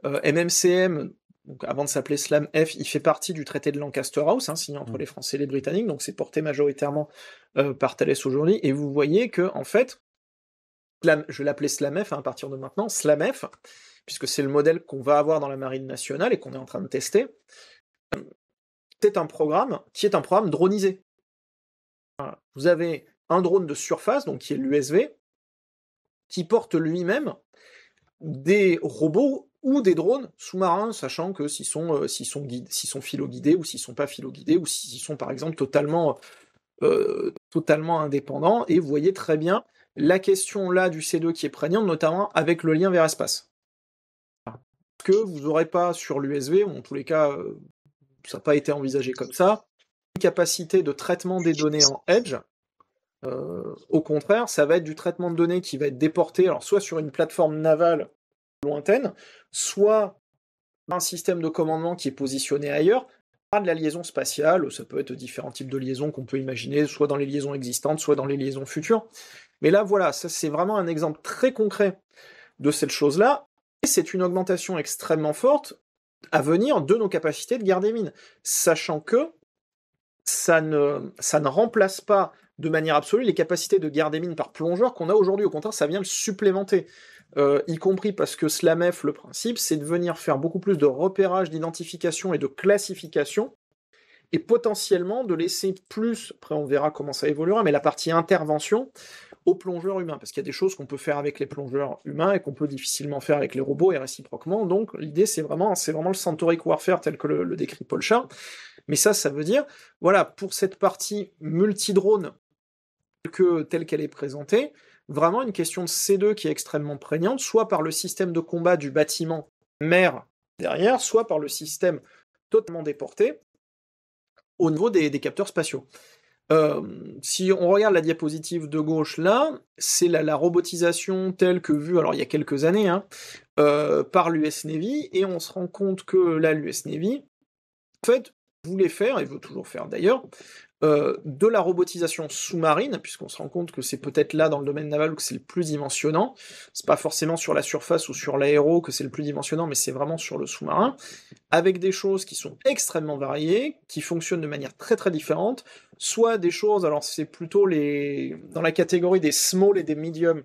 MMCM, donc avant de s'appeler SLAM-F, il fait partie du traité de Lancaster House, signé entre les Français et les Britanniques, donc c'est porté majoritairement par Thales aujourd'hui, et vous voyez que, en fait, je vais l'appeler SLAM-F à partir de maintenant, SLAM-F, puisque c'est le modèle qu'on va avoir dans la marine nationale et qu'on est en train de tester. C'est un programme qui est un programme dronisé. Voilà. Vous avez un drone de surface, donc qui est l'USV, qui porte lui-même des robots ou des drones sous-marins, sachant que s'ils sont philo-guidés ou s'ils sont pas philo-guidés ou s'ils sont par exemple totalement indépendants. Et vous voyez très bien la question là du C2 qui est prégnante, notamment avec le lien vers espace. Parce que vous n'aurez pas sur l'USV, ou en tous les cas, ça n'a pas été envisagé comme ça, une capacité de traitement des données en edge. Au contraire, ça va être du traitement de données qui va être déporté, alors soit sur une plateforme navale lointaine, soit un système de commandement qui est positionné ailleurs, par de la liaison spatiale. Ça peut être différents types de liaisons qu'on peut imaginer, soit dans les liaisons existantes, soit dans les liaisons futures. Mais là, voilà, ça c'est vraiment un exemple très concret de cette chose-là, et c'est une augmentation extrêmement forte à venir de nos capacités de guerre des mines, sachant que ça ne remplace pas de manière absolue les capacités de guerre des mines par plongeur qu'on a aujourd'hui. Au contraire, ça vient le supplémenter. Y compris parce que SLAM-F, le principe, c'est de venir faire beaucoup plus de repérage, d'identification et de classification, et potentiellement de laisser plus, après on verra comment ça évoluera, mais la partie intervention aux plongeurs humains, parce qu'il y a des choses qu'on peut faire avec les plongeurs humains et qu'on peut difficilement faire avec les robots et réciproquement. Donc l'idée c'est vraiment le Centauric Warfare tel que le décrit Paul Char. Mais ça veut dire, voilà, pour cette partie multi-drone telle qu'elle est présentée, vraiment une question de C2 qui est extrêmement prégnante, soit par le système de combat du bâtiment mer derrière, soit par le système totalement déporté au niveau des capteurs spatiaux. Si on regarde la diapositive de gauche là, c'est la robotisation telle que vue, alors il y a quelques années, par l'US Navy, et on se rend compte que là, l'US Navy, en fait, voulait faire, et veut toujours faire d'ailleurs, de la robotisation sous-marine, puisqu'on se rend compte que c'est peut-être là dans le domaine naval que c'est le plus dimensionnant. C'est pas forcément sur la surface ou sur l'aéro que c'est le plus dimensionnant, mais c'est vraiment sur le sous-marin, avec des choses qui sont extrêmement variées, qui fonctionnent de manière très très différente, soit des choses, alors c'est plutôt dans la catégorie des small et des medium, on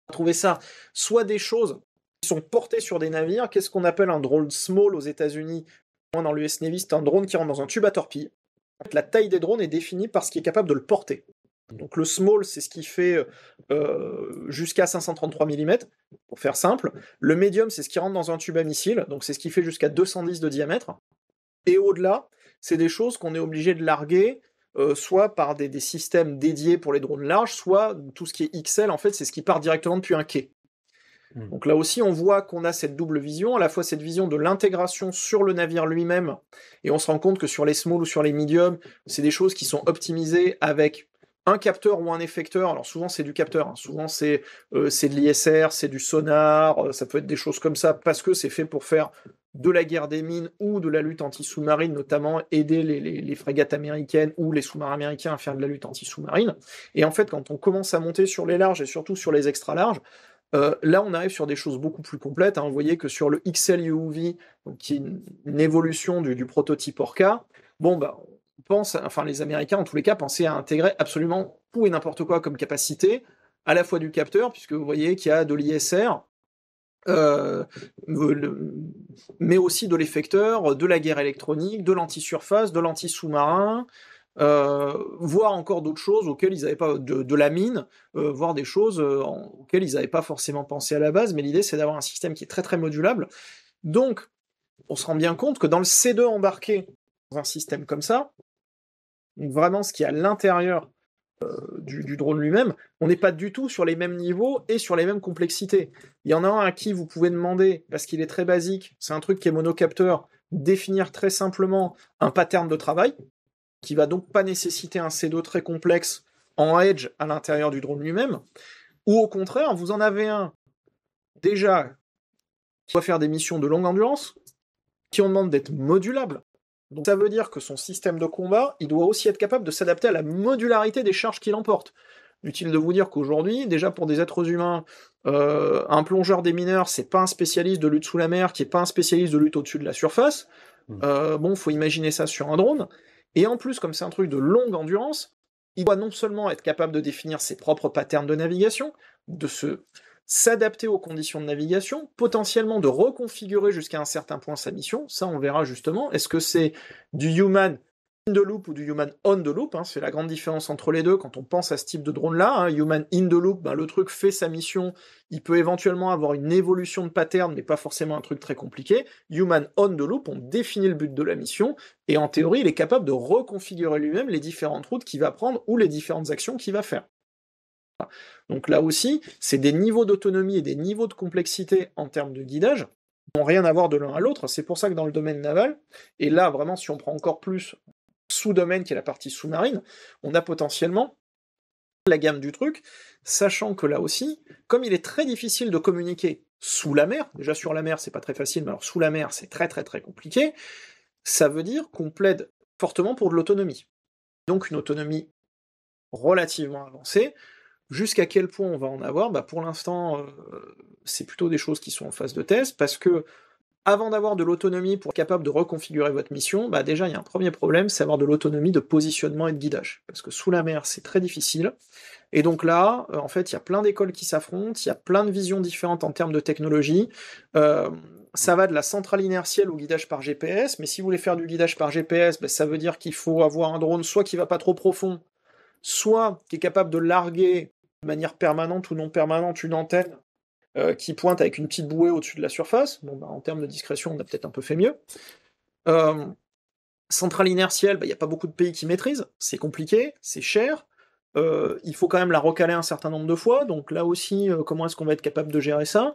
va trouver ça, soit des choses qui sont portées sur des navires. Qu'est-ce qu'on appelle un drone small aux États-Unis? Dans l'US Navy, c'est un drone qui rentre dans un tube à torpille. La taille des drones est définie par ce qui est capable de le porter. Donc le small, c'est ce qui fait jusqu'à 533 mm, pour faire simple. Le medium, c'est ce qui rentre dans un tube à missile, donc c'est ce qui fait jusqu'à 210 de diamètre. Et au-delà, c'est des choses qu'on est obligé de larguer, soit par des systèmes dédiés pour les drones larges, soit tout ce qui est XL, en fait, c'est ce qui part directement depuis un quai. Donc là aussi, on voit qu'on a cette double vision, à la fois cette vision de l'intégration sur le navire lui-même, et on se rend compte que sur les small ou sur les medium, c'est des choses qui sont optimisées avec un capteur ou un effecteur. Alors souvent c'est du capteur, souvent c'est de l'ISR, c'est du sonar, ça peut être des choses comme ça, parce que c'est fait pour faire de la guerre des mines ou de la lutte anti-sous-marine, notamment aider les frégates américaines ou les sous-marins américains à faire de la lutte anti-sous-marine. Et en fait, quand on commence à monter sur les larges et surtout sur les extra larges, là, on arrive sur des choses beaucoup plus complètes. Vous voyez que sur le XL UUV, donc qui est une évolution du prototype Orca, on pense, enfin les Américains en tous les cas pensaient à intégrer absolument tout et n'importe quoi comme capacité, à la fois du capteur, puisque vous voyez qu'il y a de l'ISR, mais aussi de l'effecteur, de la guerre électronique, de l'anti-surface, de l'anti-sous-marin, voire encore d'autres choses auxquelles ils n'avaient pas, de la mine, voire des choses auxquelles ils n'avaient pas forcément pensé à la base, mais l'idée c'est d'avoir un système qui est très très modulable. Donc, on se rend bien compte que dans le C2 embarqué dans un système comme ça, donc vraiment ce qui est à l'intérieur du drone lui-même, on n'est pas du tout sur les mêmes niveaux et sur les mêmes complexités. Il y en a un à qui vous pouvez demander, parce qu'il est très basique, c'est un truc qui est monocapteur, définir très simplement un pattern de travail, qui va donc pas nécessiter un C2 très complexe en edge à l'intérieur du drone lui-même, ou au contraire, vous en avez un déjà qui va faire des missions de longue endurance, qui on demande d'être modulable. Donc ça veut dire que son système de combat, il doit aussi être capable de s'adapter à la modularité des charges qu'il emporte. Utile de vous dire qu'aujourd'hui, déjà pour des êtres humains, un plongeur des mineurs, c'est pas un spécialiste de lutte sous la mer, qui est pas un spécialiste de lutte au-dessus de la surface. Bon, faut imaginer ça sur un drone. Et en plus, comme c'est un truc de longue endurance, il doit non seulement être capable de définir ses propres patterns de navigation, de s'adapter aux conditions de navigation, potentiellement de reconfigurer jusqu'à un certain point sa mission. Ça, on verra justement. Est-ce que c'est du human in the loop ou du human on the loop, c'est la grande différence entre les deux quand on pense à ce type de drone-là. Human in the loop, le truc fait sa mission, il peut éventuellement avoir une évolution de pattern, mais pas forcément un truc très compliqué. Human on the loop, on définit le but de la mission, et en théorie, il est capable de reconfigurer lui-même les différentes routes qu'il va prendre ou les différentes actions qu'il va faire. Donc là aussi, c'est des niveaux d'autonomie et des niveaux de complexité en termes de guidage qui n'ont rien à voir de l'un à l'autre. C'est pour ça que dans le domaine naval, et là vraiment si on prend encore plus sous-domaine qui est la partie sous-marine, on a potentiellement la gamme du truc, sachant que là aussi, comme il est très difficile de communiquer sous la mer, déjà sur la mer c'est pas très facile, mais alors sous la mer c'est très très très compliqué, ça veut dire qu'on plaide fortement pour de l'autonomie. Donc une autonomie relativement avancée. Jusqu'à quel point on va en avoir? Pour l'instant, c'est plutôt des choses qui sont en phase de test, parce que avant d'avoir de l'autonomie pour être capable de reconfigurer votre mission, déjà il y a un premier problème, c'est avoir de l'autonomie de positionnement et de guidage. Parce que sous la mer, c'est très difficile. Et donc là, en fait, il y a plein d'écoles qui s'affrontent, il y a plein de visions différentes en termes de technologie. Ça va de la centrale inertielle au guidage par GPS, mais si vous voulez faire du guidage par GPS, ça veut dire qu'il faut avoir un drone soit qui va pas trop profond, soit qui est capable de larguer de manière permanente ou non permanente une antenne qui pointe avec une petite bouée au-dessus de la surface. En termes de discrétion, on a peut-être un peu fait mieux. Centrale inertielle, il n'y a pas beaucoup de pays qui maîtrisent, c'est compliqué, c'est cher, il faut quand même la recaler un certain nombre de fois, donc là aussi, comment est-ce qu'on va être capable de gérer ça?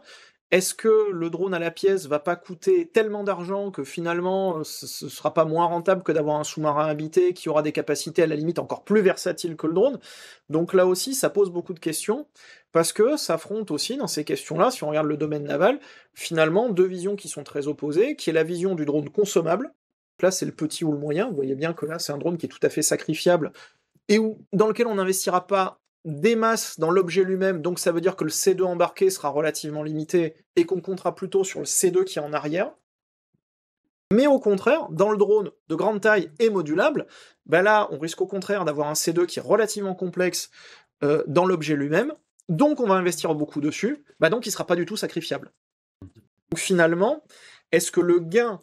Est-ce que le drone à la pièce va pas coûter tellement d'argent que finalement ce sera pas moins rentable que d'avoir un sous-marin habité qui aura des capacités à la limite encore plus versatiles que le drone? Donc là aussi, ça pose beaucoup de questions, parce que ça affronte aussi dans ces questions-là, si on regarde le domaine naval, finalement deux visions qui sont très opposées, qui est la vision du drone consommable. Là, c'est le petit ou le moyen. Vous voyez bien que là, c'est un drone qui est tout à fait sacrifiable et dans lequel on n'investira pas des masses dans l'objet lui-même, donc ça veut dire que le C2 embarqué sera relativement limité et qu'on comptera plutôt sur le C2 qui est en arrière. Mais au contraire, dans le drone de grande taille et modulable, là, on risque au contraire d'avoir un C2 qui est relativement complexe dans l'objet lui-même, donc on va investir beaucoup dessus, donc il sera pas du tout sacrifiable. Donc finalement, est-ce que le gain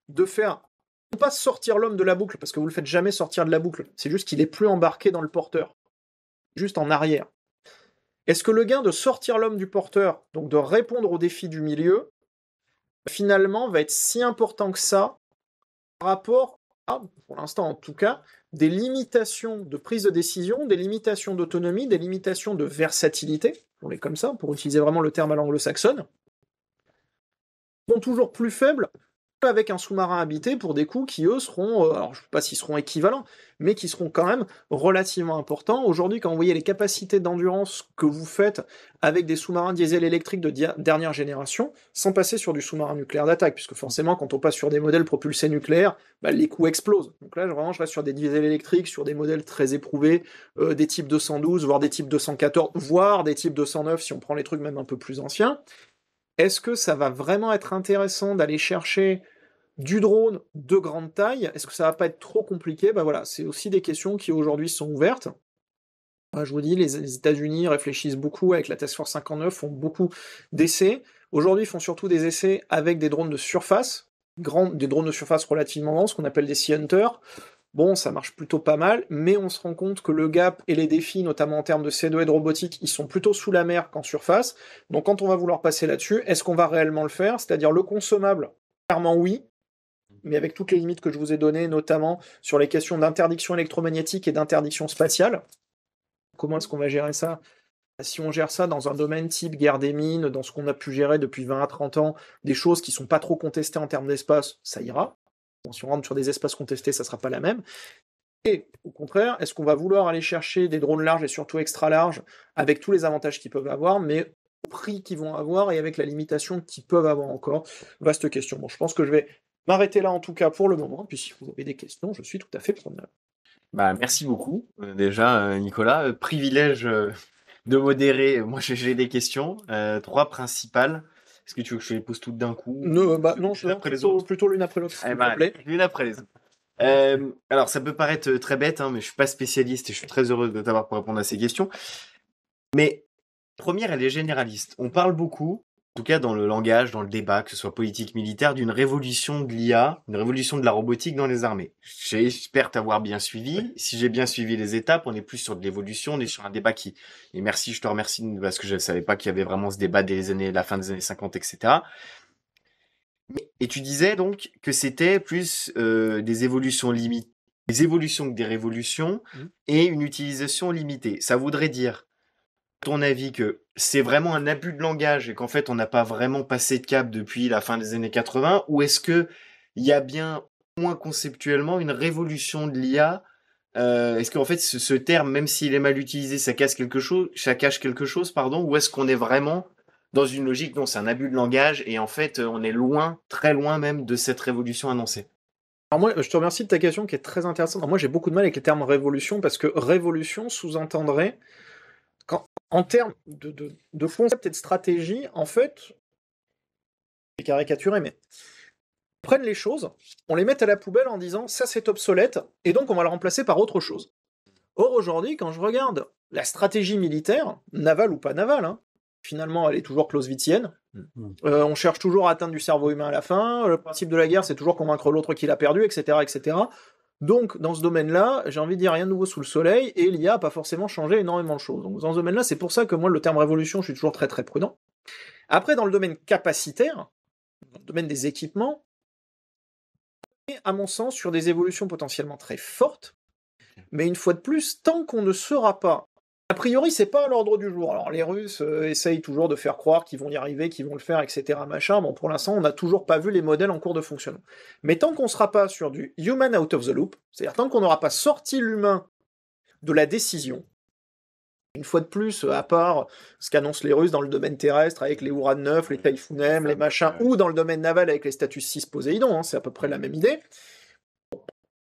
de faire non pas sortir l'homme de la boucle, parce que vous le faites jamais sortir de la boucle, c'est juste qu'il est plus embarqué dans le porteur, juste en arrière. Est-ce que le gain de sortir l'homme du porteur, donc de répondre aux défis du milieu, finalement va être si important que ça par rapport à, pour l'instant en tout cas, des limitations de prise de décision, des limitations d'autonomie, des limitations de versatilité, on est comme ça, pour utiliser vraiment le terme à l'anglo-saxonne, sont toujours plus faibles avec un sous-marin habité pour des coûts qui, eux, seront, alors je ne sais pas s'ils seront équivalents, mais qui seront quand même relativement importants. Aujourd'hui, quand vous voyez les capacités d'endurance que vous faites avec des sous-marins diesel électriques de dernière génération, sans passer sur du sous-marin nucléaire d'attaque, puisque forcément, quand on passe sur des modèles propulsés nucléaires, les coûts explosent. Donc là, vraiment, je reste sur des diesels électriques, sur des modèles très éprouvés, des types 212, voire des types 214, voire des types 209, si on prend les trucs même un peu plus anciens. Est-ce que ça va vraiment être intéressant d'aller chercher du drone de grande taille? Est-ce que ça va pas être trop compliqué? Voilà, c'est aussi des questions qui aujourd'hui sont ouvertes. Je vous dis, les États-Unis réfléchissent beaucoup avec la Task Force 59, font beaucoup d'essais. Aujourd'hui, ils font surtout des essais avec des drones de surface, des drones de surface relativement grands, ce qu'on appelle des Sea Hunters. Ça marche plutôt pas mal, mais on se rend compte que le gap et les défis, notamment en termes de C2 et de robotique, ils sont plutôt sous la mer qu'en surface. Donc quand on va vouloir passer là-dessus, est-ce qu'on va réellement le faire? C'est-à-dire le consommable, clairement oui, mais avec toutes les limites que je vous ai données, notamment sur les questions d'interdiction électromagnétique et d'interdiction spatiale. comment est-ce qu'on va gérer ça? Si on gère ça dans un domaine type guerre des mines, dans ce qu'on a pu gérer depuis 20 à 30 ans, des choses qui sont pas trop contestées en termes d'espace, ça ira. Bon, si on rentre sur des espaces contestés, ça sera pas la même. Et au contraire, est-ce qu'on va vouloir aller chercher des drones larges et surtout extra larges avec tous les avantages qu'ils peuvent avoir, mais au prix qu'ils vont avoir et avec la limitation qu'ils peuvent avoir encore? Vaste question. Bon, je pense que je vais m'arrêter là en tout cas pour le moment. Puis si vous avez des questions, je suis tout à fait preneur. Bah, merci beaucoup, déjà, Nicolas. Privilège de modérer. Moi, j'ai des questions, 3 principales. Est-ce que tu veux que je les pose toutes d'un coup? Non, plutôt l'une après l'autre, s'il Eh vous ben, plaît. l'une après les autres. Alors, ça peut paraître très bête, hein, mais je suis pas spécialiste et je suis très heureux de t'avoir pour répondre à ces questions. Mais première, elle est généraliste. On parle beaucoup, en tout cas dans le langage, dans le débat, que ce soit politique, militaire, d'une révolution de l'IA, une révolution de la robotique dans les armées. J'espère t'avoir bien suivi. Si j'ai bien suivi les étapes, on est plus sur de l'évolution, on est sur un débat qui... Et merci, je te remercie, parce que je ne savais pas qu'il y avait vraiment ce débat la fin des années 50, etc. Et tu disais donc que c'était plus des évolutions limitées, des évolutions que des révolutions, et une utilisation limitée. Ça voudrait dire, à ton avis, que c'est vraiment un abus de langage et qu'en fait on n'a pas vraiment passé de cap depuis la fin des années 80, ou est-ce que il y a bien, au moins conceptuellement, une révolution de l'IA? Est-ce qu'en fait ce terme, même s'il est mal utilisé, ça cache quelque chose, pardon, ou est-ce qu'on est vraiment dans une logique, non, c'est un abus de langage, et en fait, on est loin, très loin même de cette révolution annoncée? Alors moi, je te remercie de ta question qui est très intéressante. Alors moi, j'ai beaucoup de mal avec les termes révolution parce que révolution sous-entendrait, en termes de concept et de stratégie, en fait, c'est caricaturé, mais on prenne les choses, on les met à la poubelle en disant ça c'est obsolète, et donc on va le remplacer par autre chose. Or aujourd'hui, quand je regarde la stratégie militaire, navale ou pas navale, hein, finalement elle est toujours clausewitzienne. On cherche toujours à atteindre du cerveau humain à la fin. Le principe de la guerre, c'est toujours convaincre l'autre qu'il a perdu, etc., etc. Donc, dans ce domaine-là, j'ai envie de dire rien de nouveau sous le soleil, et l'IA n'a pas forcément changé énormément de choses. Donc, dans ce domaine-là, c'est pour ça que moi, le terme révolution, je suis toujours très très prudent. Après, dans le domaine capacitaire, dans le domaine des équipements, on est, à mon sens, sur des évolutions potentiellement très fortes, mais une fois de plus, tant qu'on ne sera pas... A priori, c'est pas à l'ordre du jour. Alors, les Russes essayent toujours de faire croire qu'ils vont y arriver, qu'ils vont le faire, etc., machin. Bon, pour l'instant, on n'a toujours pas vu les modèles en cours de fonctionnement. Mais tant qu'on sera pas sur du human out of the loop, c'est-à-dire tant qu'on n'aura pas sorti l'humain de la décision, une fois de plus, à part ce qu'annoncent les Russes dans le domaine terrestre avec les Uran 9, les Typhoon-M, les machins, ou dans le domaine naval avec les Status 6 Poséidon, hein, c'est à peu près la même idée.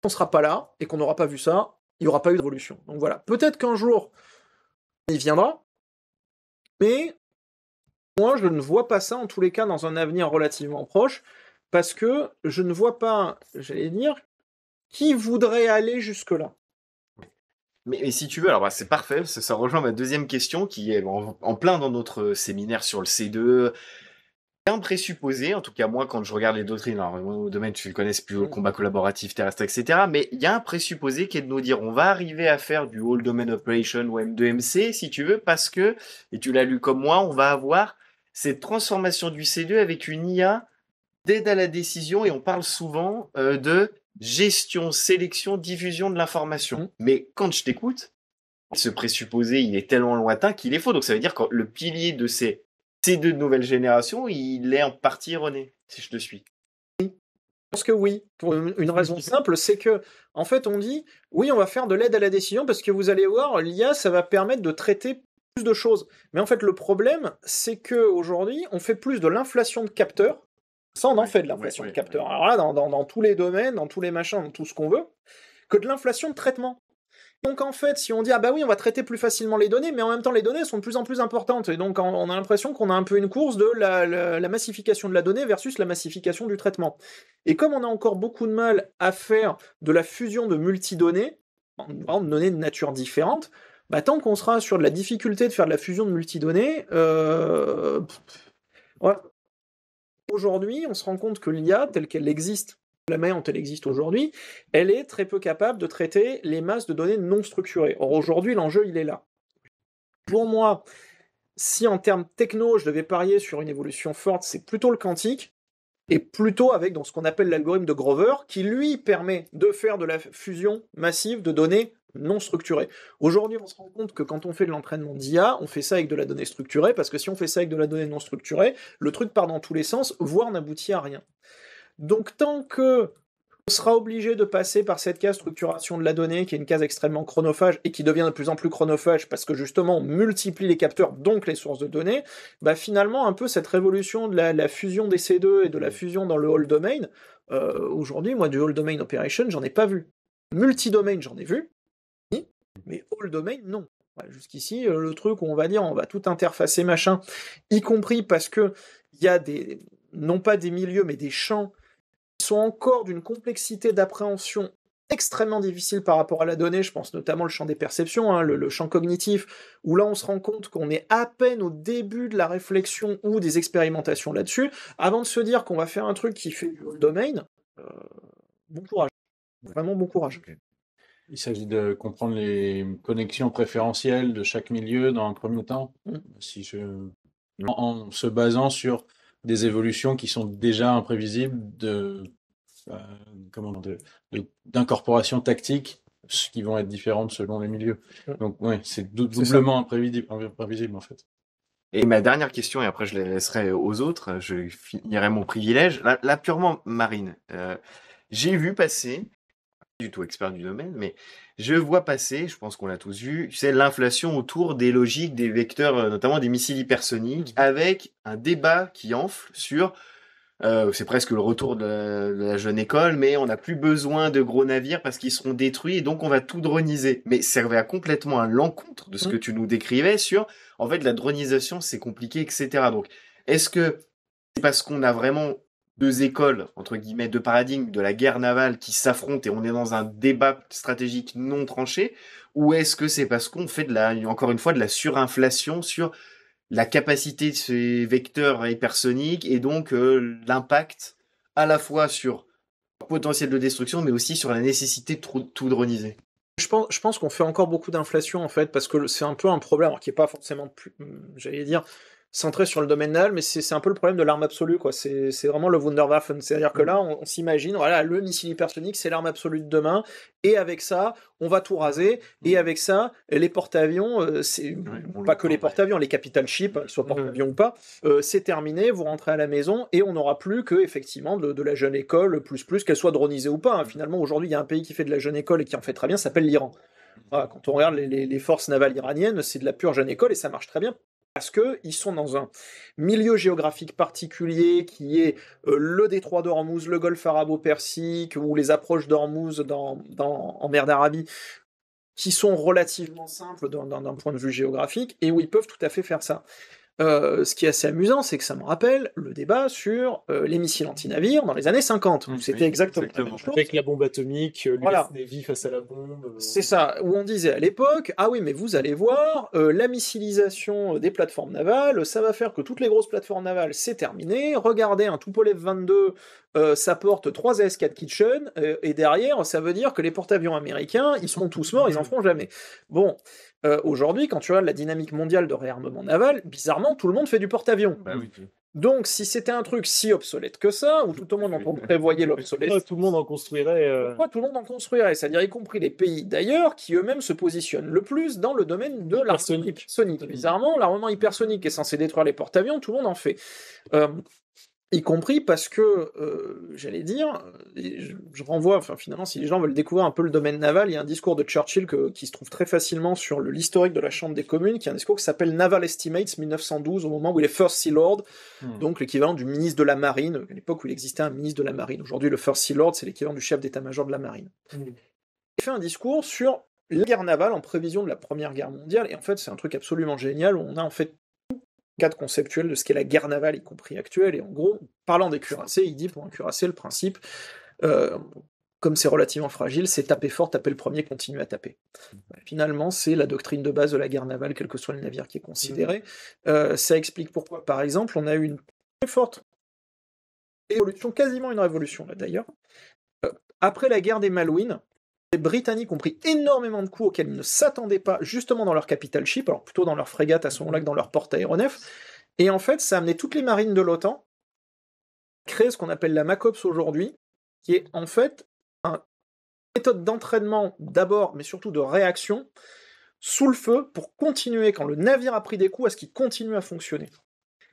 On sera pas là, et qu'on n'aura pas vu ça, il n'y aura pas eu d'évolution. Donc voilà. Peut-être qu'un jour, il viendra, mais moi je ne vois pas ça en tous les cas dans un avenir relativement proche, parce que je ne vois pas, j'allais dire, qui voudrait aller jusque-là. Mais si tu veux, alors c'est parfait, ça rejoint ma deuxième question qui est en plein dans notre séminaire sur le C2. Il y a un présupposé, en tout cas moi quand je regarde les doctrines, alors au domaine tu le connais, c'est plus le combat collaboratif terrestre, etc. Mais il y a un présupposé qui est de nous dire on va arriver à faire du All Domain Operation ou M2MC si tu veux, parce que, et tu l'as lu comme moi, on va avoir cette transformation du C2 avec une IA d'aide à la décision, et on parle souvent de gestion, sélection, diffusion de l'information. Mais quand je t'écoute, ce présupposé il est tellement lointain qu'il est faux, donc ça veut dire que le pilier de ces deux de nouvelle génération, il est en partie erroné, si je te suis. Je pense que oui, pour une raison simple, c'est que, en fait, on dit, oui, on va faire de l'aide à la décision parce que vous allez voir, l'IA, ça va permettre de traiter plus de choses. Mais en fait, le problème, c'est que aujourd'hui, on fait plus de l'inflation de capteurs. Ça, on en fait de l'inflation de capteurs. Alors là, dans tous les domaines, dans tous les machins, dans tout ce qu'on veut, que de l'inflation de traitement. Donc en fait, si on dit, ah bah oui, on va traiter plus facilement les données, mais en même temps les données sont de plus en plus importantes, et donc on a l'impression qu'on a un peu une course de la massification de la donnée versus la massification du traitement. Et comme on a encore beaucoup de mal à faire de la fusion de multidonnées, de données de nature différente, bah tant qu'on sera sur de la difficulté de faire de la fusion de multidonnées, voilà. Aujourd'hui, on se rend compte que l'IA, telle qu'elle existe, la manière dont elle existe aujourd'hui, elle est très peu capable de traiter les masses de données non structurées. Or aujourd'hui, l'enjeu, il est là. Pour moi, si en termes techno, je devais parier sur une évolution forte, c'est plutôt le quantique, et plutôt avec donc, ce qu'on appelle l'algorithme de Grover, qui lui permet de faire de la fusion massive de données non structurée. Aujourd'hui, on se rend compte que quand on fait de l'entraînement d'IA, on fait ça avec de la donnée structurée, parce que si on fait ça avec de la donnée non structurée, le truc part dans tous les sens, voire n'aboutit à rien. Donc tant que on sera obligé de passer par cette case structuration de la donnée, qui est une case extrêmement chronophage, et qui devient de plus en plus chronophage, parce que justement on multiplie les capteurs, donc les sources de données, bah finalement un peu cette révolution de la fusion des C2 et de la fusion dans le whole domain, aujourd'hui, moi du whole domain operation, j'en ai pas vu. Multi-domain, j'en ai vu, mais whole domain, non. Ouais, jusqu'ici, le truc où on va dire on va tout interfacer machin, y compris parce que il y a des, non pas des milieux, mais des champs qui sont encore d'une complexité d'appréhension extrêmement difficile par rapport à la donnée, je pense notamment le champ des perceptions, hein, le champ cognitif, où là on se rend compte qu'on est à peine au début de la réflexion ou des expérimentations là-dessus, avant de se dire qu'on va faire un truc qui fait du whole domain, bon courage. Vraiment bon courage. Il s'agit de comprendre les connexions préférentielles de chaque milieu dans un premier temps, en se basant sur des évolutions qui sont déjà imprévisibles d'incorporation tactique qui vont être différentes selon les milieux. Donc ouais, c'est doublement imprévisible en fait. Et ma dernière question, et après je les laisserai aux autres, je finirai mon privilège, là purement marine. J'ai vu passer, pas du tout expert du domaine, mais je vois passer, je pense qu'on l'a tous vu, tu sais, l'inflation autour des logiques des vecteurs, notamment des missiles hypersoniques, avec un débat qui enfle sur c'est presque le retour de la jeune école, mais on n'a plus besoin de gros navires parce qu'ils seront détruits et donc on va tout droniser. Mais ça va complètement à l'encontre de ce que tu nous décrivais sur, en fait, la dronisation, c'est compliqué, etc. Donc, est-ce que c'est parce qu'on a vraiment deux écoles, entre guillemets, deux paradigmes de la guerre navale qui s'affrontent et on est dans un débat stratégique non tranché, ou est-ce que c'est parce qu'on fait encore une fois, de la surinflation sur la capacité de ces vecteurs hypersoniques et donc l'impact à la fois sur le potentiel de destruction, mais aussi sur la nécessité de tout droniser. Je pense qu'on fait encore beaucoup d'inflation en fait, parce que c'est un peu un problème, alors qui est pas forcément plus, j'allais dire, centré sur le domaine naval, mais c'est un peu le problème de l'arme absolue, quoi. C'est vraiment le Wunderwaffen. C'est-à-dire que là, on s'imagine, voilà, le missile hypersonique, c'est l'arme absolue de demain, et avec ça, on va tout raser, et avec ça, les porte-avions, pas que les porte-avions, les capital ships, qu'ils soient porte-avions ou pas, c'est terminé, vous rentrez à la maison, et on n'aura plus que, effectivement, de la jeune école, plus, qu'elle soit dronisée ou pas, hein. Finalement, aujourd'hui, il y a un pays qui fait de la jeune école et qui en fait très bien, ça s'appelle l'Iran. Voilà, quand on regarde les forces navales iraniennes, c'est de la pure jeune école, et ça marche très bien. Parce qu'ils sont dans un milieu géographique particulier qui est le détroit d'Ormuz, le golfe arabo-persique ou les approches d'Ormuz en mer d'Arabie, qui sont relativement simples d'un point de vue géographique et où ils peuvent tout à fait faire ça. Ce qui est assez amusant, c'est que ça me rappelle le débat sur les missiles anti-navires dans les années 50, où c'était exactement la même chose. Avec la bombe atomique, l'US Voilà. Navy face à la bombe. C'est ça, où on disait à l'époque, ah oui, mais vous allez voir, la missilisation des plateformes navales, ça va faire que toutes les grosses plateformes navales, c'est terminé. Regardez, un Tupolev 22, ça porte 3 AS-4 Kitchen, et derrière, ça veut dire que les porte-avions américains, ils seront tous morts, ils en feront jamais. Bon, aujourd'hui, quand tu regardes la dynamique mondiale de réarmement naval, bizarrement, tout le monde fait du porte-avions. Bah oui. Donc, si c'était un truc si obsolète que ça, ou tout au moins dont on prévoyait l'obsolescence, Tout le monde en construirait. pourquoi tout le monde en construirait? C'est-à-dire y compris les pays d'ailleurs qui eux-mêmes se positionnent le plus dans le domaine de l'armement hypersonique. Bizarrement, l'armement hypersonique est censé détruire les porte-avions, tout le monde en fait. Y compris parce que, j'allais dire, je renvoie, enfin finalement, si les gens veulent découvrir un peu le domaine naval, il y a un discours de Churchill qui se trouve très facilement sur l'historique de la Chambre des communes, qui est un discours qui s'appelle Naval Estimates 1912, au moment où il est First Sea Lord, donc l'équivalent du ministre de la Marine, à l'époque où il existait un ministre de la Marine. Aujourd'hui, le First Sea Lord, c'est l'équivalent du chef d'état-major de la Marine. Il fait un discours sur la guerre navale en prévision de la Première Guerre mondiale, et en fait, c'est un truc absolument génial, où on a en fait cadre conceptuel de ce qu'est la guerre navale, y compris actuelle, et en gros, parlant des cuirassés, il dit pour un cuirassé, le principe, comme c'est relativement fragile, c'est taper fort, taper le premier, continuer à taper. Finalement, c'est la doctrine de base de la guerre navale, quel que soit le navire qui est considéré. Ça explique pourquoi, par exemple, on a eu une très forte évolution, quasiment une révolution là d'ailleurs. Après la guerre des Malouines, les Britanniques ont pris énormément de coups auxquels ils ne s'attendaient pas, justement dans leur capital ship, alors plutôt dans leur frégate à ce moment-là que dans leur porte-aéronefs, et en fait, ça a amené toutes les marines de l'OTAN à créer ce qu'on appelle la MACOPS aujourd'hui, qui est en fait un méthode d'entraînement d'abord, mais surtout de réaction, sous le feu, pour continuer, quand le navire a pris des coups, à ce qu'il continue à fonctionner.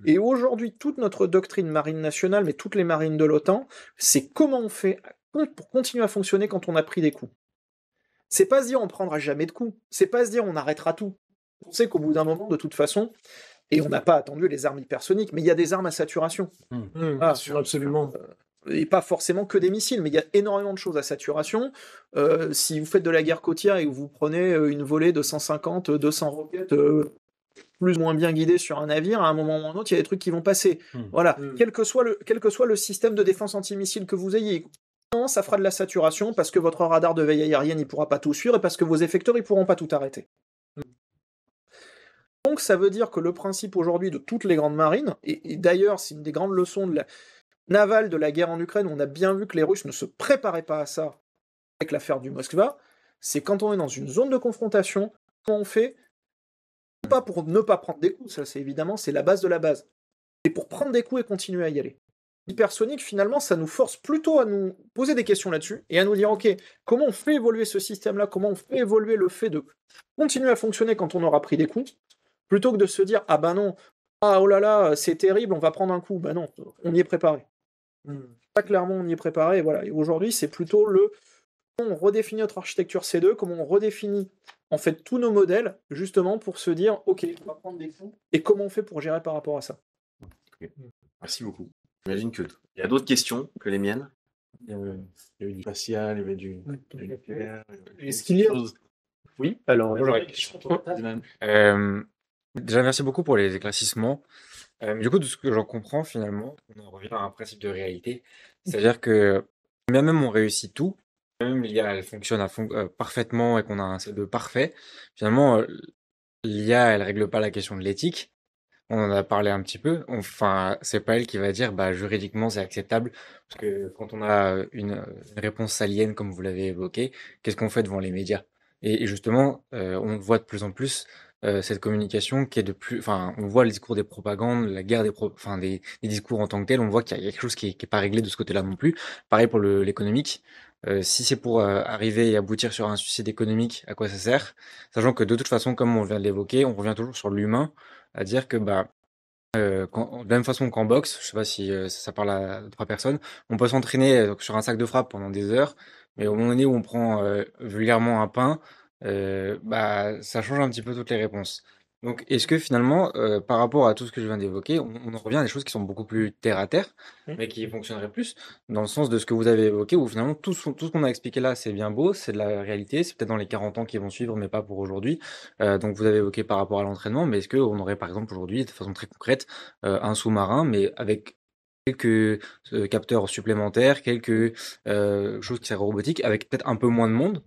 Et aujourd'hui, toute notre doctrine marine nationale, mais toutes les marines de l'OTAN, c'est comment on fait pour continuer à fonctionner quand on a pris des coups. C'est pas se dire on prendra jamais de coups, c'est pas se dire on arrêtera tout. On sait qu'au bout d'un moment, de toute façon, et on n'a pas attendu les armes hypersoniques, mais il y a des armes à saturation. Bien sûr, absolument. Et pas forcément que des missiles, mais il y a énormément de choses à saturation. Si vous faites de la guerre côtière et que vous prenez une volée de 150, 200 roquettes plus ou moins bien guidées sur un navire, à un moment ou à un autre, il y a des trucs qui vont passer. Voilà. Quel que soit le système de défense antimissile que vous ayez, ça fera de la saturation parce que votre radar de veille aérienne il pourra pas tout suivre et parce que vos effecteurs ils pourront pas tout arrêter. Donc ça veut dire que le principe aujourd'hui de toutes les grandes marines, et d'ailleurs c'est une des grandes leçons de la navale de la guerre en Ukraine, où on a bien vu que les Russes ne se préparaient pas à ça avec l'affaire du Moskva, c'est quand on est dans une zone de confrontation, comment on fait, pas pour ne pas prendre des coups, ça c'est évidemment c'est la base de la base, mais pour prendre des coups et continuer à y aller. Hypersonique, finalement, ça nous force plutôt à nous poser des questions là-dessus et à nous dire, ok, comment on fait évoluer ce système-là, comment on fait évoluer le fait de continuer à fonctionner quand on aura pris des coups, plutôt que de se dire, ah ben non, ah oh là là, c'est terrible, on va prendre un coup. Ben non, on y est préparé. Pas clairement, on y est préparé, et voilà. Et aujourd'hui, c'est plutôt comment on redéfinit notre architecture C2, comment on redéfinit en fait tous nos modèles, justement pour se dire, ok, on va prendre des coups, et comment on fait pour gérer par rapport à ça. Okay. Merci beaucoup. J'imagine qu'il y a d'autres questions que les miennes. Il y avait du spatial, il y avait du nucléaire. Est-ce qu'il y a... Oui, alors j'aurais une question. Déjà, merci beaucoup pour les éclaircissements. Du coup, de ce que j'en comprends, finalement, on en revient à un principe de réalité. C'est-à-dire que, bien même on réussit tout, même l'IA, elle fonctionne parfaitement et qu'on a un C2 parfait, finalement, l'IA, elle règle pas la question de l'éthique. On en a parlé un petit peu. Enfin, c'est pas elle qui va dire, bah, juridiquement, c'est acceptable. Parce que quand on a une réponse salienne, comme vous l'avez évoqué, qu'est-ce qu'on fait devant les médias? Et justement, on voit de plus en plus cette communication qui est de plus, enfin, on voit le discours des propagandes, la guerre enfin, des discours en tant que tel. On voit qu'il y a quelque chose qui est pas réglé de ce côté-là non plus. Pareil pour l'économique. Si c'est pour arriver et aboutir sur un suicide économique, à quoi ça sert? Sachant que de toute façon, comme on vient de l'évoquer, on revient toujours sur l'humain, à dire que bah de la même façon qu'en boxe, je sais pas si ça parle à 3 personnes, on peut s'entraîner sur un sac de frappe pendant des heures, mais au moment donné où on prend vulgairement un pain, bah ça change un petit peu toutes les réponses. Donc est-ce que finalement, par rapport à tout ce que je viens d'évoquer, on en revient à des choses qui sont beaucoup plus terre à terre, mais qui fonctionneraient plus dans le sens de ce que vous avez évoqué, où finalement tout ce qu'on a expliqué là, c'est bien beau, c'est de la réalité, c'est peut-être dans les 40 ans qui vont suivre, mais pas pour aujourd'hui. Donc vous avez évoqué par rapport à l'entraînement, mais est-ce qu'on aurait par exemple aujourd'hui, de façon très concrète, un sous-marin, mais avec quelques capteurs supplémentaires, quelques choses qui seraient robotiques, avec peut-être un peu moins de monde,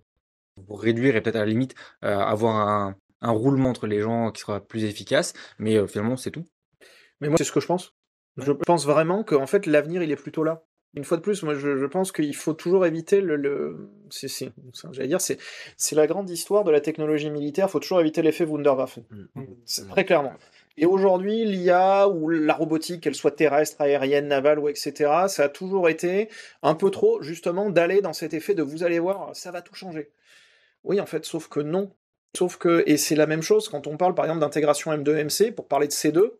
pour réduire et peut-être à la limite avoir un roulement entre les gens qui sera plus efficace, mais finalement c'est tout. Mais moi, c'est ce que je pense. Je pense vraiment qu'en fait, l'avenir, il est plutôt là. Une fois de plus, moi, je pense qu'il faut toujours éviter j'allais dire, c'est la grande histoire de la technologie militaire. Il faut toujours éviter l'effet Wunderwaffen. Très clairement. Et aujourd'hui, l'IA ou la robotique, qu'elle soit terrestre, aérienne, navale ou etc., ça a toujours été un peu trop, justement, d'aller dans cet effet de vous allez voir, ça va tout changer. Oui, en fait, sauf que non. Et c'est la même chose quand on parle, par exemple, d'intégration M2MC, pour parler de C2.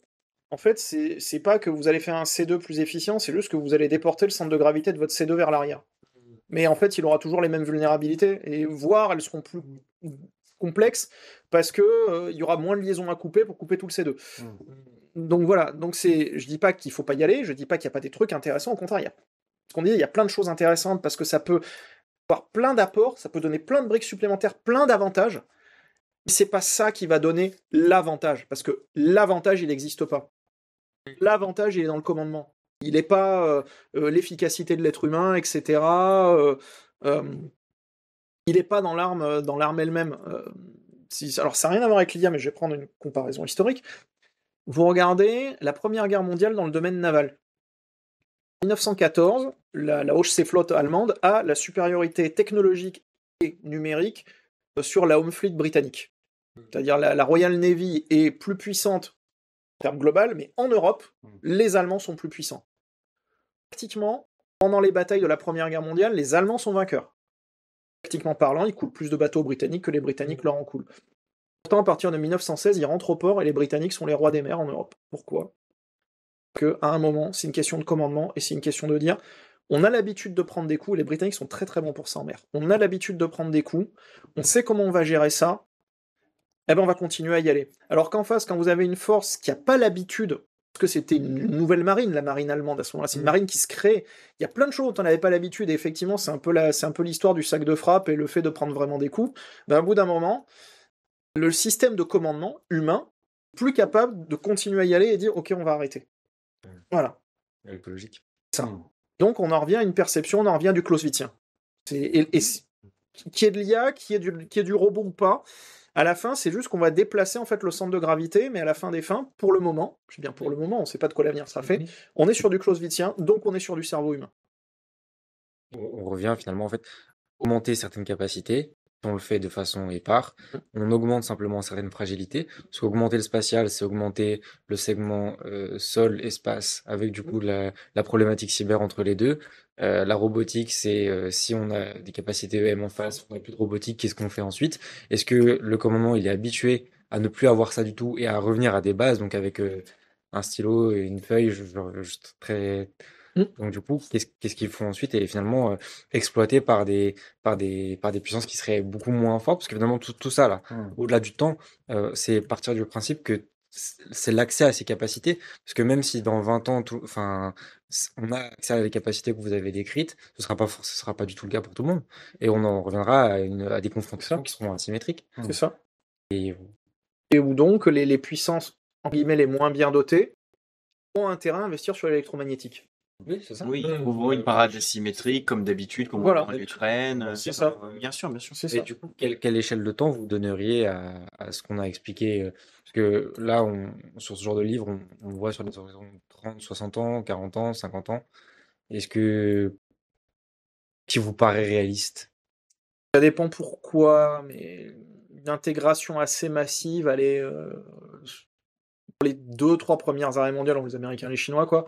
En fait, c'est pas que vous allez faire un C2 plus efficient, c'est juste que vous allez déporter le centre de gravité de votre C2 vers l'arrière. Mais en fait, il aura toujours les mêmes vulnérabilités, et voire elles seront plus complexes, parce que il y aura moins de liaisons à couper pour couper tout le C2. Donc voilà, je dis pas qu'il faut pas y aller, je dis pas qu'il n'y a pas des trucs intéressants, au contraire, il y a plein de choses intéressantes, parce que ça peut avoir plein d'apports, ça peut donner plein de briques supplémentaires, plein d'avantages, mais c'est pas ça qui va donner l'avantage, parce que l'avantage, il n'existe pas. L'avantage, il est dans le commandement. Il n'est pas l'efficacité de l'être humain, etc. Il n'est pas dans l'arme elle-même. Alors, ça n'a rien à voir avec l'IA, mais je vais prendre une comparaison historique. Vous regardez la Première Guerre mondiale dans le domaine naval. En 1914, la Hochseeflotte allemande a la supériorité technologique et numérique sur la Home Fleet britannique. C'est-à-dire la Royal Navy est plus puissante en termes global, mais en Europe, les Allemands sont plus puissants. Pratiquement, pendant les batailles de la Première Guerre mondiale, les Allemands sont vainqueurs. Tactiquement parlant, ils coulent plus de bateaux aux Britanniques que les Britanniques leur en coulent. Pourtant, à partir de 1916, ils rentrent au port et les Britanniques sont les rois des mers en Europe. Pourquoi? Parce qu'à un moment, c'est une question de commandement et c'est une question de dire on a l'habitude de prendre des coups, et les Britanniques sont très très bons pour ça en mer. On a l'habitude de prendre des coups, on sait comment on va gérer ça, eh ben on va continuer à y aller. Alors qu'en face, quand vous avez une force qui n'a pas l'habitude, parce que c'était une nouvelle marine, la marine allemande à ce moment-là, c'est une marine qui se crée, il y a plein de choses dont on n'avait pas l'habitude, et effectivement, c'est un peu l'histoire du sac de frappe et le fait de prendre vraiment des coups. Ben, au bout d'un moment, le système de commandement humain est plus capable de continuer à y aller et dire ok, on va arrêter. Voilà. Logique. Ça. Donc on en revient à une perception, on en revient à du clausewitzien. Qui est de l'IA, qui est du robot ou pas, à la fin, c'est juste qu'on va déplacer en fait le centre de gravité, mais à la fin des fins, pour le moment, je dis bien pour le moment, on ne sait pas de quoi l'avenir sera fait, on est sur du clausewitzien, donc on est sur du cerveau humain. On revient finalement, en fait, augmenter certaines capacités, on le fait de façon épars, on augmente simplement certaines fragilités, parce qu'augmenter le spatial, c'est augmenter le segment sol-espace, avec du coup la problématique cyber entre les deux. La robotique, c'est si on a des capacités EM en face, on n'a plus de robotique, qu'est-ce qu'on fait ensuite? Est-ce que le commandement, il est habitué à ne plus avoir ça du tout et à revenir à des bases, donc avec un stylo et une feuille, juste très... Donc du coup, qu'est-ce qu'ils font ensuite et finalement exploité par des puissances qui seraient beaucoup moins fortes, parce que finalement tout ça là, au-delà du temps, c'est partir du principe que c'est l'accès à ces capacités, parce que même si dans 20 ans, on a accès à les capacités que vous avez décrites, ce sera pas du tout le cas pour tout le monde, et on en reviendra à des confrontations qui seront asymétriques. C'est ça. Et où donc les puissances, en guillemets, les moins bien dotées, ont intérêt à investir sur l'électromagnétique. oui, c'est ça. Oui, ouvrons une parade asymétrique, comme d'habitude, comme Voilà. en Ukraine. C'est ça. Bien sûr, bien sûr. C'est Et ça. du coup, quelle échelle de temps vous donneriez à ce qu'on a expliqué parce que là, sur ce genre de livre, on voit sur des horizons de 30, 60 ans, 40 ans, 50 ans. Est-ce qui vous paraît réaliste? Ça dépend pourquoi, mais une intégration assez massive, allez, pour les 2-3 premières armées mondiales, les Américains et les Chinois, quoi.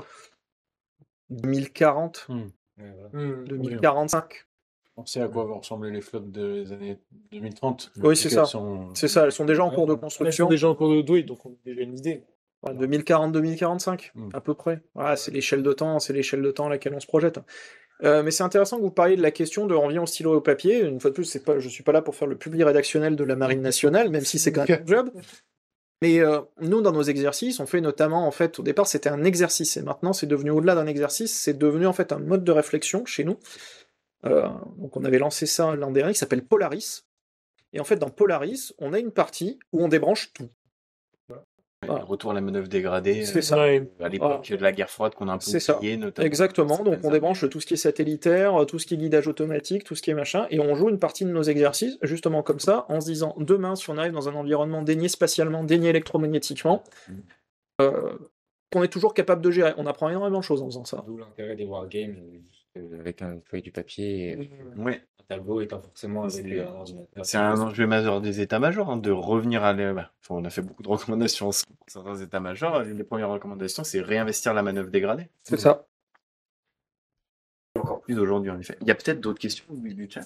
2040, Ouais, voilà. 2045. On sait à quoi vont ressembler les flottes des années 2030. Oui, c'est ça. Sont... C'est ça, elles sont déjà en cours de Elles sont construction. déjà en cours de douille, donc on a déjà une idée. 2040-2045, à peu près. Voilà, c'est l'échelle de temps à laquelle on se projette. Mais c'est intéressant que vous parliez de la question de revient au stylo et au papier. Une fois de plus, je suis pas là pour faire le public rédactionnel de la Marine nationale, même si c'est quand même un job. Mais nous, dans nos exercices, on fait notamment, en fait, au départ, c'était un exercice, et maintenant, c'est devenu au-delà d'un exercice, c'est devenu en fait un mode de réflexion chez nous. Donc, on avait lancé ça l'an dernier, qui s'appelle Polaris. Et en fait, dans Polaris, on a une partie où on débranche tout. Voilà. Retour à la manœuvre dégradée. C'est ça. À l'époque de la guerre froide qu'on a un peu oublié, notamment. Exactement. Donc on débranche tout ce qui est satellitaire, tout ce qui est guidage automatique, tout ce qui est machin, et on joue une partie de nos exercices justement comme ça, en se disant demain, si on arrive dans un environnement dénié spatialement, dénié électromagnétiquement, qu'on est toujours capable de gérer. On apprend énormément de choses en faisant ça. D'où l'intérêt des wargames avec une feuille du papier. Ouais. Un tableau étant forcément avec un ordinateur. C'est un enjeu majeur des états-majors, de revenir à on a fait beaucoup de recommandations pour certains états-majors. Les premières recommandations, c'est réinvestir la manœuvre dégradée. C'est ça. Encore plus aujourd'hui, en effet. Il y a peut-être d'autres questions du chat.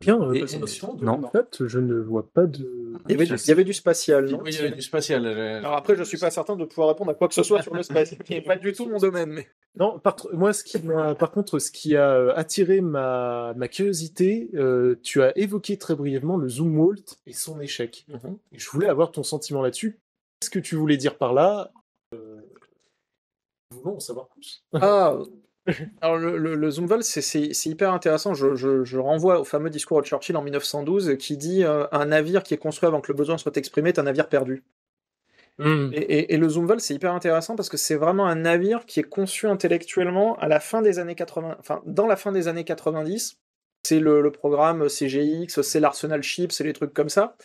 Bien, non. En fait, je ne vois pas de... Il y avait du spatial, non? Oui, il y avait du spatial. Alors après, je suis pas certain de pouvoir répondre à quoi que ce soit sur le spatial, qui n'est pas du tout mon domaine. Mais... Non, moi, par contre, ce qui a attiré ma curiosité, tu as évoqué très brièvement le Zumwalt et son échec. Et je voulais avoir ton sentiment là-dessus. Qu'est-ce que tu voulais dire par là? Nous voulons en savoir plus. Alors le Zumwalt, c'est hyper intéressant. Je renvoie au fameux discours de Churchill en 1912 qui dit un navire qui est construit avant que le besoin soit exprimé est un navire perdu. Et le Zumwalt, c'est hyper intéressant parce que c'est vraiment un navire qui est conçu intellectuellement à la fin des années 80, enfin dans la fin des années 90. C'est le programme CGX, c'est l'Arsenal Ship, c'est les trucs comme ça.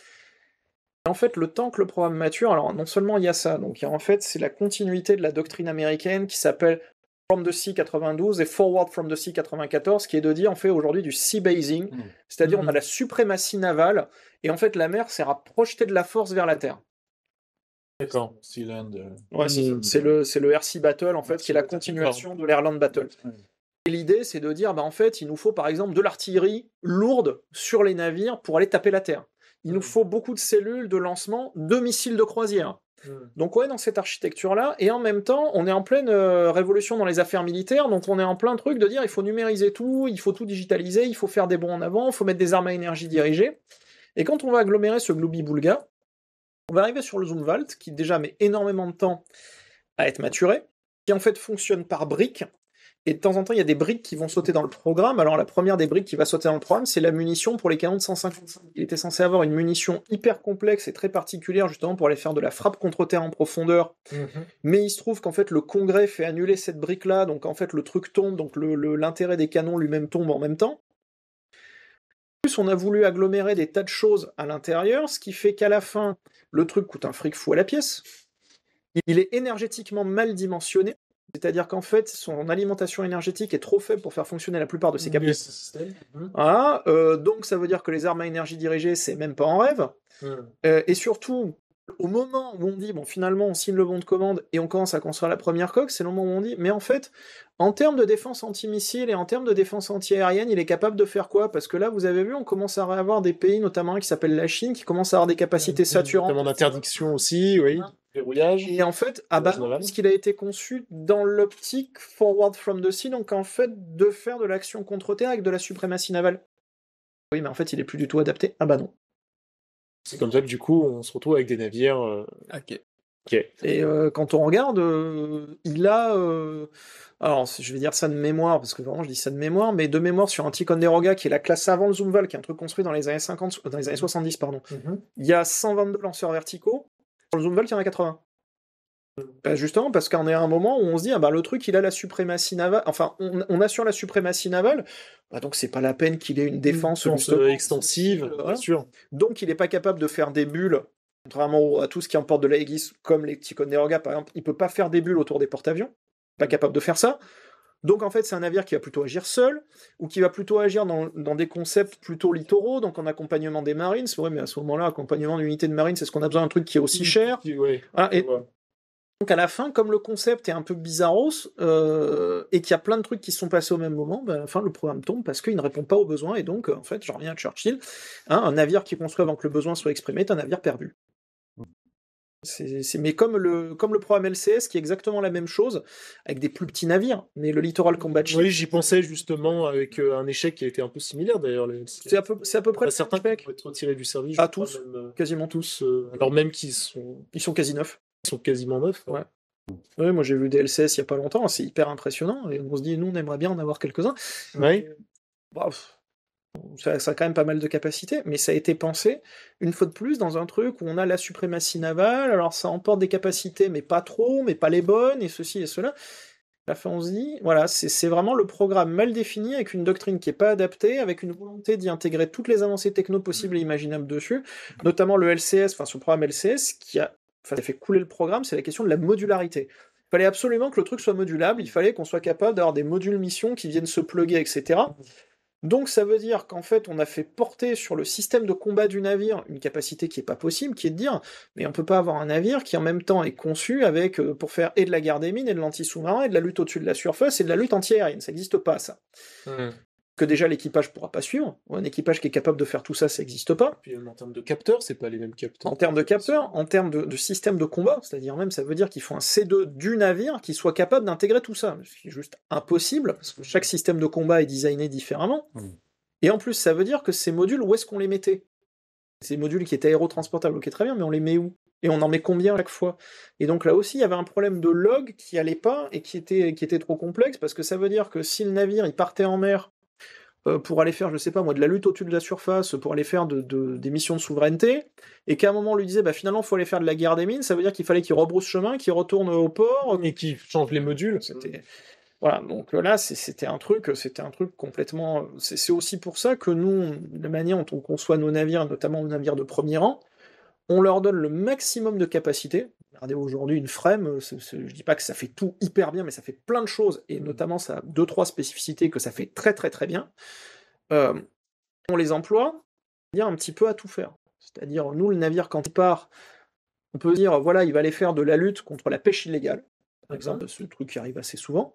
Et en fait, le temps que le programme mature, alors non seulement il y a ça, donc en fait c'est la continuité de la doctrine américaine qui s'appelle From the Sea 92 et Forward from the Sea 94, qui est de dire, on fait aujourd'hui du sea basing, c'est-à-dire on a la suprématie navale, et en fait la mer sert à projeter de la force vers la terre. D'accord. Ouais, c'est le Air Sea Battle, en fait, qui est la continuation de l'Airland Battle. Et l'idée, c'est de dire, en fait, il nous faut par exemple de l'artillerie lourde sur les navires pour aller taper la terre. Il nous faut beaucoup de cellules de lancement de missiles de croisière. Donc ouais, dans cette architecture-là, et en même temps, on est en pleine révolution dans les affaires militaires, donc on est en plein truc de dire, il faut numériser tout, il faut tout digitaliser, il faut faire des bonds en avant, il faut mettre des armes à énergie dirigée. Et quand on va agglomérer ce Glubi-Boulga, on va arriver sur le Zumwalt, qui déjà met énormément de temps à être maturé, qui en fait fonctionne par briques, et de temps en temps, il y a des briques qui vont sauter dans le programme. Alors la première des briques qui va sauter dans le programme, c'est la munition pour les canons de 155. Il était censé avoir une munition hyper complexe et très particulière, justement pour aller faire de la frappe contre terre en profondeur. Mais il se trouve qu'en fait, le Congrès fait annuler cette brique-là, donc en fait, le truc tombe, donc l'intérêt des canons lui-même tombe en même temps. En plus, on a voulu agglomérer des tas de choses à l'intérieur, ce qui fait qu'à la fin, le truc coûte un fric fou à la pièce. Il est énergétiquement mal dimensionné, c'est-à-dire qu'en fait, son alimentation énergétique est trop faible pour faire fonctionner la plupart de ses capacités. Voilà, donc ça veut dire que les armes à énergie dirigée, c'est même pas en rêve. Et surtout, au moment où on dit, finalement, on signe le bon de commande et on commence à construire la première coque, c'est le moment où on dit, mais en fait, en termes de défense antimissile et en termes de défense antiaérienne, il est capable de faire quoi? Parce que là, vous avez vu, on commence à avoir des pays, notamment un qui s'appelle la Chine, qui commence à avoir des capacités saturantes. Notamment d'interdiction aussi, oui. Verrouillage. Et en fait, parce qu'il a été conçu dans l'optique forward from the sea, donc en fait, de faire de l'action contre-terre avec de la suprématie navale. Oui, mais en fait, il est plus du tout adapté. Ah bah non. C'est comme ça que du coup, on se retrouve avec des navires. Ok. Et quand on regarde, il a. Alors, je vais dire ça de mémoire, parce que vraiment, je dis ça de mémoire, mais de mémoire sur un Ticonderoga, qui est la classe avant le Zumwalt, qui est un truc construit dans les années 50, dans les années 70, pardon. Il y a 122 lanceurs verticaux. Sur le Zumwalt, il y en a 80. Justement, parce qu'on est à un moment où on se dit, le truc, il a la suprématie navale, enfin, on assure la suprématie navale, donc c'est pas la peine qu'il ait une défense extensive, bien sûr. Donc il est pas capable de faire des bulles, contrairement à tout ce qui emporte de l'aegis, comme les Ticonderoga, par exemple, il peut pas faire des bulles autour des porte-avions, pas capable de faire ça. Donc en fait, c'est un navire qui va plutôt agir seul, ou qui va plutôt agir dans des concepts plutôt littoraux, donc en accompagnement des marines. C'est vrai, mais à ce moment-là, accompagnement d'unités de marine, c'est ce qu'on a besoin d'un truc qui est aussi cher. Ouais, et donc à la fin, comme le concept est un peu bizarros, et qu'il y a plein de trucs qui se sont passés au même moment, à la fin, le programme tombe parce qu'il ne répond pas aux besoins, et donc, en fait, j'en reviens à Churchill, un navire qui est construit avant que le besoin soit exprimé est un navire perdu. Mais comme le programme LCS, qui est exactement la même chose, avec des plus petits navires, mais le Littoral Combat Ship... Oui, j'y pensais justement avec un échec qui a été un peu similaire d'ailleurs. C'est à peu près certains qui vont être retirés du service. Tous, même, quasiment tous. Alors même qu'ils sont... Ils sont quasi neufs. Ils sont quasiment neufs. Ouais. Oui, moi j'ai vu des LCS il y a pas longtemps, c'est hyper impressionnant, et on se dit, nous on aimerait bien en avoir quelques-uns. Oui. Ça a quand même pas mal de capacités, mais ça a été pensé, une fois de plus, dans un truc où on a la suprématie navale, alors ça emporte des capacités, mais pas trop, mais pas les bonnes, et ceci et cela. À la fin, on se dit, voilà, c'est vraiment le programme mal défini, avec une doctrine qui est pas adaptée, avec une volonté d'y intégrer toutes les avancées techno possibles et imaginables dessus, notamment le LCS, enfin ce programme LCS, qui a fait couler le programme, c'est la question de la modularité. Il fallait absolument que le truc soit modulable, il fallait qu'on soit capable d'avoir des modules missions qui viennent se plugger, etc. Donc ça veut dire qu'en fait, on a fait porter sur le système de combat du navire une capacité qui est pas possible, qui est de dire, mais on peut pas avoir un navire qui en même temps est conçu avec pour faire et de la guerre des mines, et de l'anti-sous-marin, et de la lutte au-dessus de la surface, et de la lutte anti-aérienne. Ça n'existe pas, ça. Que déjà l'équipage pourra pas suivre. Un équipage qui est capable de faire tout ça, ça n'existe pas. Puis en termes de capteurs, c'est pas les mêmes capteurs. En termes de capteurs, en termes de système de combat, c'est-à-dire même, ça veut dire qu'il faut un C2 du navire qui soit capable d'intégrer tout ça. Ce qui est juste impossible, parce que chaque système de combat est designé différemment. Et en plus, ça veut dire que ces modules, où est-ce qu'on les mettait? Ces modules qui étaient aérotransportables, ok, très bien, mais on les met où? Et on en met combien à chaque fois? Et donc là aussi, il y avait un problème de log qui allait pas et qui était trop complexe, parce que ça veut dire que si le navire il partait en mer pour aller faire, je sais pas moi, de la lutte au-dessus de la surface, pour aller faire des missions de souveraineté, et qu'à un moment on lui disait, finalement, il faut aller faire de la guerre des mines, ça veut dire qu'il fallait qu'il rebrousse chemin, qu'il retourne au port, et qu'il change les modules. Voilà, donc là, c'était un truc complètement... C'est aussi pour ça que nous, la manière dont on conçoit nos navires, notamment nos navires de premier rang, on leur donne le maximum de capacité. Regardez aujourd'hui une frame, je dis pas que ça fait tout hyper bien, mais ça fait plein de choses, et notamment ça a 2-3 spécificités que ça fait très très très bien. On les emploie, un petit peu à tout faire. C'est-à-dire, nous, le navire, quand il part, on peut dire, voilà, il va aller faire de la lutte contre la pêche illégale, par exemple, ce truc qui arrive assez souvent.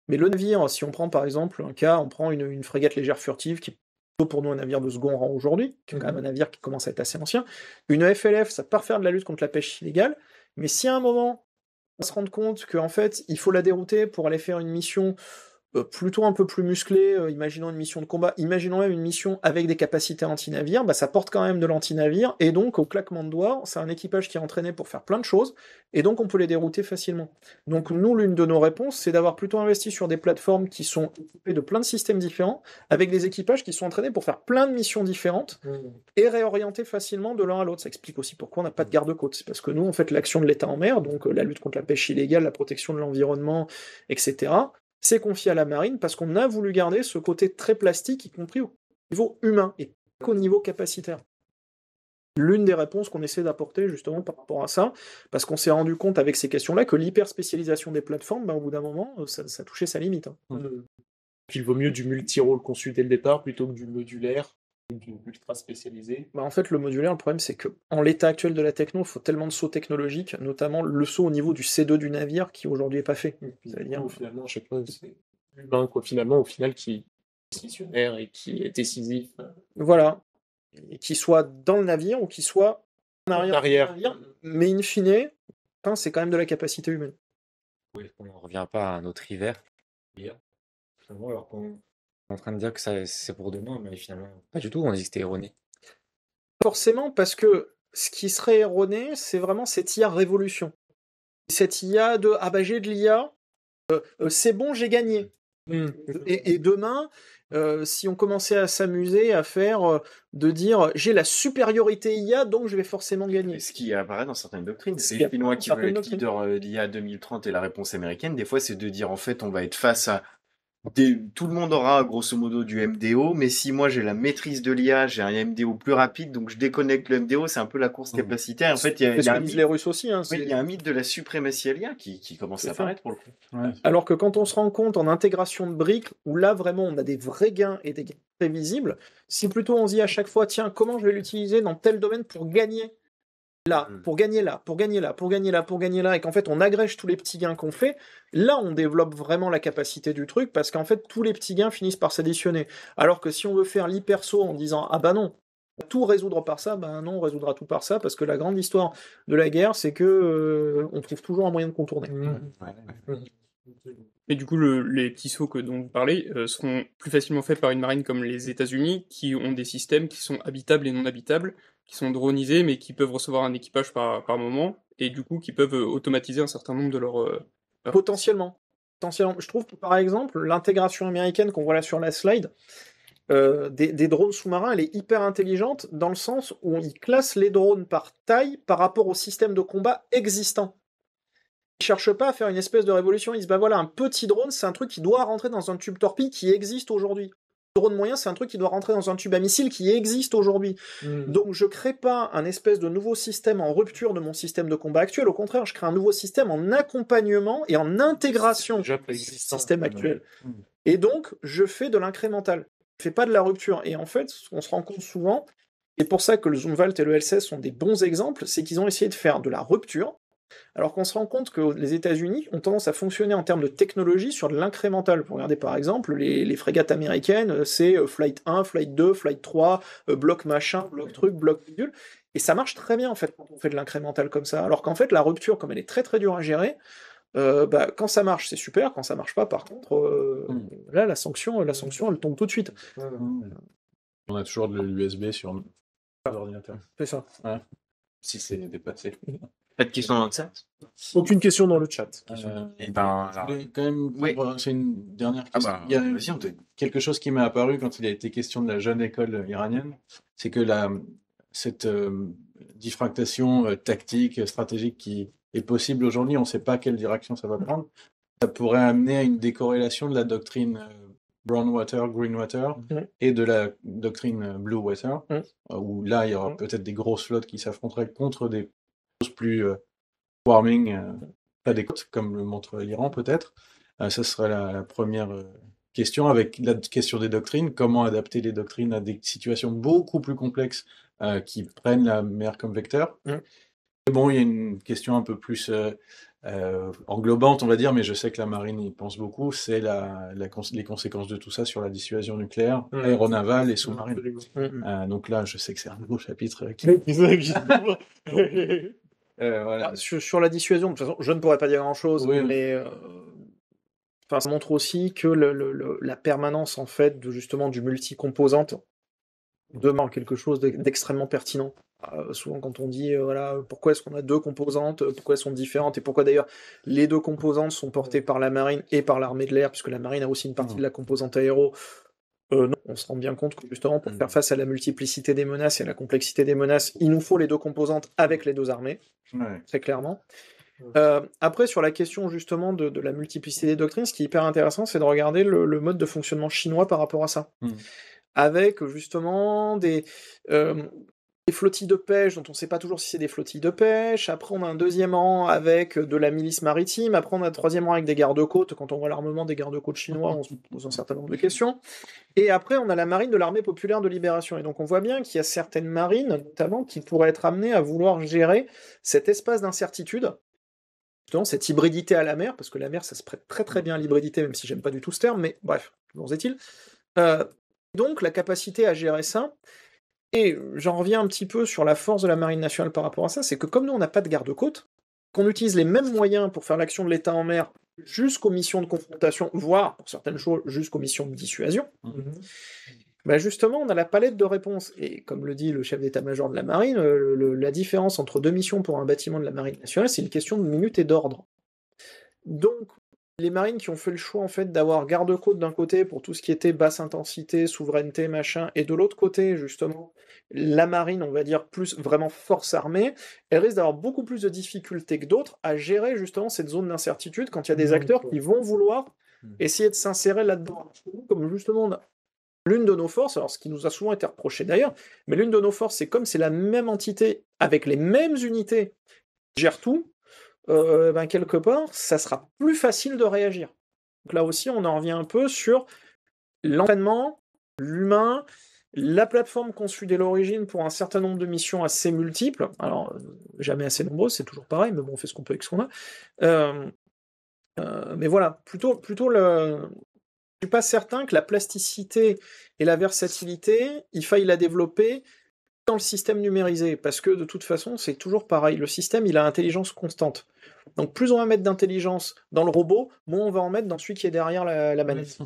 Mais le navire, si on prend par exemple un cas, on prend une frégate légère furtive, qui est plutôt pour nous un navire de second rang aujourd'hui, qui est quand même un navire qui commence à être assez ancien. Une FLF, ça part faire de la lutte contre la pêche illégale, mais si à un moment, on se rend compte qu'en fait, il faut la dérouter pour aller faire une mission plutôt un peu plus musclée, imaginons une mission de combat, imaginons même une mission avec des capacités anti-navire, bah ça porte quand même de l'anti-navire, et donc au claquement de doigts, c'est un équipage qui est entraîné pour faire plein de choses, et donc on peut les dérouter facilement. Donc nous, l'une de nos réponses, c'est d'avoir plutôt investi sur des plateformes qui sont équipées de plein de systèmes différents, avec des équipages qui sont entraînés pour faire plein de missions différentes, et réorienter facilement de l'un à l'autre. Ça explique aussi pourquoi on n'a pas de garde-côte. C'est parce que nous, on fait l'action de l'État en mer, donc la lutte contre la pêche illégale, la protection de l'environnement, etc., c'est confié à la marine parce qu'on a voulu garder ce côté très plastique, y compris au niveau humain et pas qu'au niveau capacitaire. L'une des réponses qu'on essaie d'apporter justement par rapport à ça, parce qu'on s'est rendu compte avec ces questions-là que l'hyper-spécialisation des plateformes, au bout d'un moment, ça touchait sa limite. Qu'il vaut mieux du multi-rôle conçu dès le départ plutôt que du modulaire, du ultra spécialisé. En fait, le modulaire, le problème, c'est que en l'état actuel de la techno, il faut tellement de sauts technologiques, notamment le saut au niveau du C2 du navire, qui aujourd'hui est pas fait. C'est-à-dire, finalement, à chaque fois, c'est l'humain, quoi, finalement, au final, qui est décisionnaire et qui est décisif. Voilà. Et qu'il soit dans le navire ou qu'il soit en arrière du navire, mais in fine, c'est quand même de la capacité humaine. Oui, on n'en revient pas à un autre hiver. Finalement, alors qu'on est en train de dire que c'est pour demain, mais finalement, pas du tout, on dit que c'était erroné. Forcément, parce que ce qui serait erroné, c'est vraiment cette IA révolution. Cette IA de « ah bah j'ai de l'IA, c'est bon, j'ai gagné ». Et demain, si on commençait à s'amuser à faire, de dire « j'ai la supériorité IA, donc je vais forcément gagner ». Ce qui apparaît dans certaines doctrines. Les Finnois qui veulent être leader d'IA 2030 et la réponse américaine, des fois, c'est de dire en fait, on va être face à tout le monde aura grosso modo du MDO, mais si moi j'ai la maîtrise de l'IA, j'ai un MDO plus rapide, donc je déconnecte le MDO, c'est un peu la course capacitaire. En fait, il y a un mythe, les Russes aussi. il y a un mythe de la suprématie à l'IA qui commence à apparaître pour le coup. Ouais. Alors que quand on se rend compte en intégration de briques, où là vraiment on a des vrais gains et des gains très visibles, si plutôt on se dit à chaque fois, tiens, comment je vais l'utiliser dans tel domaine pour gagner là, pour gagner là, pour gagner là, pour gagner là, pour gagner là, et qu'en fait on agrège tous les petits gains qu'on fait, là on développe vraiment la capacité du truc, parce qu'en fait tous les petits gains finissent par s'additionner. Alors que si on veut faire l'hypersaut en disant ah bah non, tout résoudre par ça, ben non, on résoudra tout par ça, parce que la grande histoire de la guerre, c'est que on trouve toujours un moyen de contourner. Et du coup, les petits sauts dont vous parlez seront plus facilement faits par une marine comme les États-Unis, qui ont des systèmes qui sont habitables et non habitables, qui sont dronisés, mais qui peuvent recevoir un équipage par moment, et du coup qui peuvent automatiser un certain nombre de leurs... Potentiellement. Je trouve que par exemple, l'intégration américaine qu'on voit là sur la slide, des drones sous-marins, elle est hyper intelligente dans le sens où ils classent les drones par taille par rapport au système de combat existant. Ils cherchent pas à faire une espèce de révolution, ils disent bah voilà, un petit drone, c'est un truc qui doit rentrer dans un tube torpille qui existe aujourd'hui. Un drone moyen, c'est un truc qui doit rentrer dans un tube à missile qui existe aujourd'hui. Donc je crée pas un espèce de nouveau système en rupture de mon système de combat actuel, au contraire, je crée un nouveau système en accompagnement et en intégration du système actuel. Et donc, je fais de l'incrémental. Je fais pas de la rupture. Et en fait, ce qu'on se rend compte souvent, et pour ça que le Zumwalt et le L16 sont des bons exemples, c'est qu'ils ont essayé de faire de la rupture, alors qu'on se rend compte que les États-Unis ont tendance à fonctionner en termes de technologie sur de l'incrémental. Vous regardez par exemple les frégates américaines, c'est Flight 1, Flight 2, Flight 3, bloc machin, bloc truc, bloc bidule, et ça marche très bien en fait quand on fait de l'incrémental comme ça. Alors qu'en fait la rupture, comme elle est très très dure à gérer, quand ça marche c'est super, quand ça marche pas par contre, là la sanction elle tombe tout de suite. On a toujours de l'USB sur l'ordinateur. C'est ça. Ouais. Si c'est dépassé. Pas de questions dans le chat? Aucune question dans le chat. Et ben, je voulais quand même, c'est une dernière ah question. bah, Il y a vas-y, on te... quelque chose qui m'est apparu quand il a été question de la jeune école iranienne, c'est que cette diffractation tactique, stratégique qui est possible aujourd'hui, on ne sait pas quelle direction ça va prendre, ça pourrait amener à une décorrélation de la doctrine Brown Water, Green Water et de la doctrine Blue Water, où là il y aura peut-être des grosses flottes qui s'affronteraient contre des choses plus warming, pas des côtes comme le montre l'Iran peut-être. Ça serait la première question, avec la question des doctrines, comment adapter les doctrines à des situations beaucoup plus complexes qui prennent la mer comme vecteur. Mais bon, il y a une question un peu plus englobante, on va dire, mais je sais que la marine y pense beaucoup, c'est les conséquences de tout ça sur la dissuasion nucléaire, aéronavale et sous-marine. Donc là, je sais que c'est un nouveau chapitre voilà. Sur la dissuasion, de toute façon, je ne pourrais pas dire grand-chose, Oui. mais enfin, ça montre aussi que la permanence en fait de justement du multi-composante demeure quelque chose d'extrêmement pertinent. Souvent quand on dit voilà pourquoi est-ce qu'on a deux composantes, pourquoi elles sont différentes et pourquoi d'ailleurs les deux composantes sont portées par la marine et par l'armée de l'air, puisque la marine a aussi une partie de la composante aéro. Non, on se rend bien compte que justement pour faire face à la multiplicité des menaces et à la complexité des menaces, il nous faut les deux composantes avec les deux armées, très clairement. Après, sur la question justement de la multiplicité des doctrines, ce qui est hyper intéressant, c'est de regarder le mode de fonctionnement chinois par rapport à ça. Avec justement des flottilles de pêche dont on ne sait pas toujours si c'est des flottilles de pêche. Après, on a un deuxième rang avec de la milice maritime. Après, on a un troisième rang avec des gardes-côtes. Quand on voit l'armement des gardes-côtes chinois, on se pose un certain nombre de questions. Et après, on a la marine de l'armée populaire de libération. Et donc, on voit bien qu'il y a certaines marines, notamment, qui pourraient être amenées à vouloir gérer cet espace d'incertitude, justement, cette hybridité à la mer, parce que la mer, ça se prête très très bien à l'hybridité, même si j'aime pas du tout ce terme, mais bref, toujours est-il. Donc, la capacité à gérer ça, et j'en reviens un petit peu sur la force de la marine nationale par rapport à ça, c'est que comme nous, on n'a pas de garde-côte, qu'on utilise les mêmes moyens pour faire l'action de l'État en mer jusqu'aux missions de confrontation, voire, pour certaines choses, jusqu'aux missions de dissuasion, bah justement, on a la palette de réponses. Et comme le dit le chef d'état-major de la marine, la différence entre deux missions pour un bâtiment de la marine nationale, c'est une question de minutes et d'ordre. Donc, les marines qui ont fait le choix en fait d'avoir garde-côte d'un côté pour tout ce qui était basse intensité, souveraineté, machin, et de l'autre côté justement la marine, on va dire plus vraiment force armée, elles risquent d'avoir beaucoup plus de difficultés que d'autres à gérer justement cette zone d'incertitude quand il y a des acteurs qui vont vouloir essayer de s'insérer là-dedans. Comme justement on a l'une de nos forces, alors ce qui nous a souvent été reproché d'ailleurs, mais l'une de nos forces, c'est comme c'est la même entité avec les mêmes unités qui gère tout. Ben quelque part, ça sera plus facile de réagir. Donc là aussi, on en revient un peu sur l'entraînement, l'humain, la plateforme conçue dès l'origine pour un certain nombre de missions assez multiples. Alors, jamais assez nombreuses, c'est toujours pareil, mais bon, on fait ce qu'on peut avec ce qu'on a. Mais voilà, plutôt je suis pas certain que la plasticité et la versatilité, il faille la développer dans le système numérisé, parce que de toute façon, c'est toujours pareil. Le système, il a intelligence constante. Donc plus on va mettre d'intelligence dans le robot, moins on va en mettre dans celui qui est derrière la manette.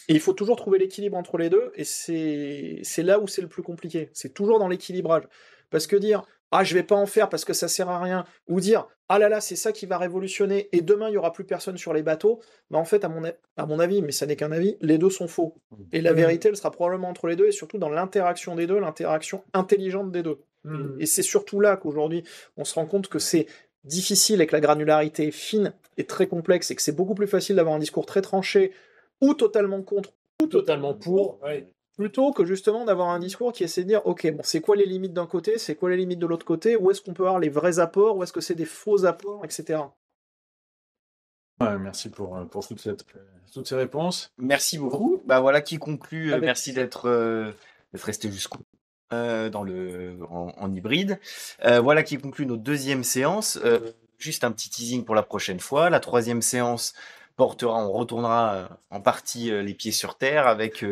Et il faut toujours trouver l'équilibre entre les deux, et c'est là où c'est le plus compliqué. C'est toujours dans l'équilibrage. Parce que dire « Ah, je vais pas en faire parce que ça sert à rien », ou dire « Ah là là, c'est ça qui va révolutionner, et demain, il y aura plus personne sur les bateaux », bah en fait, à mon avis, mais ça n'est qu'un avis, les deux sont faux. Et la vérité, elle sera probablement entre les deux, et surtout dans l'interaction des deux, l'interaction intelligente des deux. Et c'est surtout là qu'aujourd'hui, on se rend compte que c'est difficile et que la granularité est fine et très complexe, et que c'est beaucoup plus facile d'avoir un discours très tranché, ou totalement contre, ou totalement pour, plutôt que justement d'avoir un discours qui essaie de dire ok, bon, c'est quoi les limites d'un côté, c'est quoi les limites de l'autre côté, où est-ce qu'on peut avoir les vrais apports, où est-ce que c'est des faux apports, etc. Ouais, merci pour toutes ces réponses. Merci beaucoup. Bah voilà qui conclut. Avec- Merci d'être resté jusqu'au en hybride. Voilà qui conclut notre deuxième séance. Juste un petit teasing pour la prochaine fois. La troisième séance on retournera en partie les pieds sur terre avec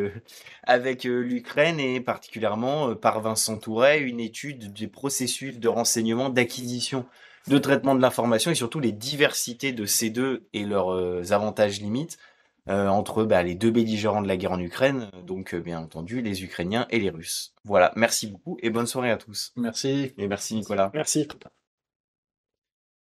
l'Ukraine et particulièrement par Vincent Touret, une étude des processus de renseignement, d'acquisition, de traitement de l'information et surtout les diversités de ces deux et leurs avantages limites entre les deux belligérants de la guerre en Ukraine, donc bien entendu les Ukrainiens et les Russes. Voilà, merci beaucoup et bonne soirée à tous. Merci. Et merci Nicolas. Merci.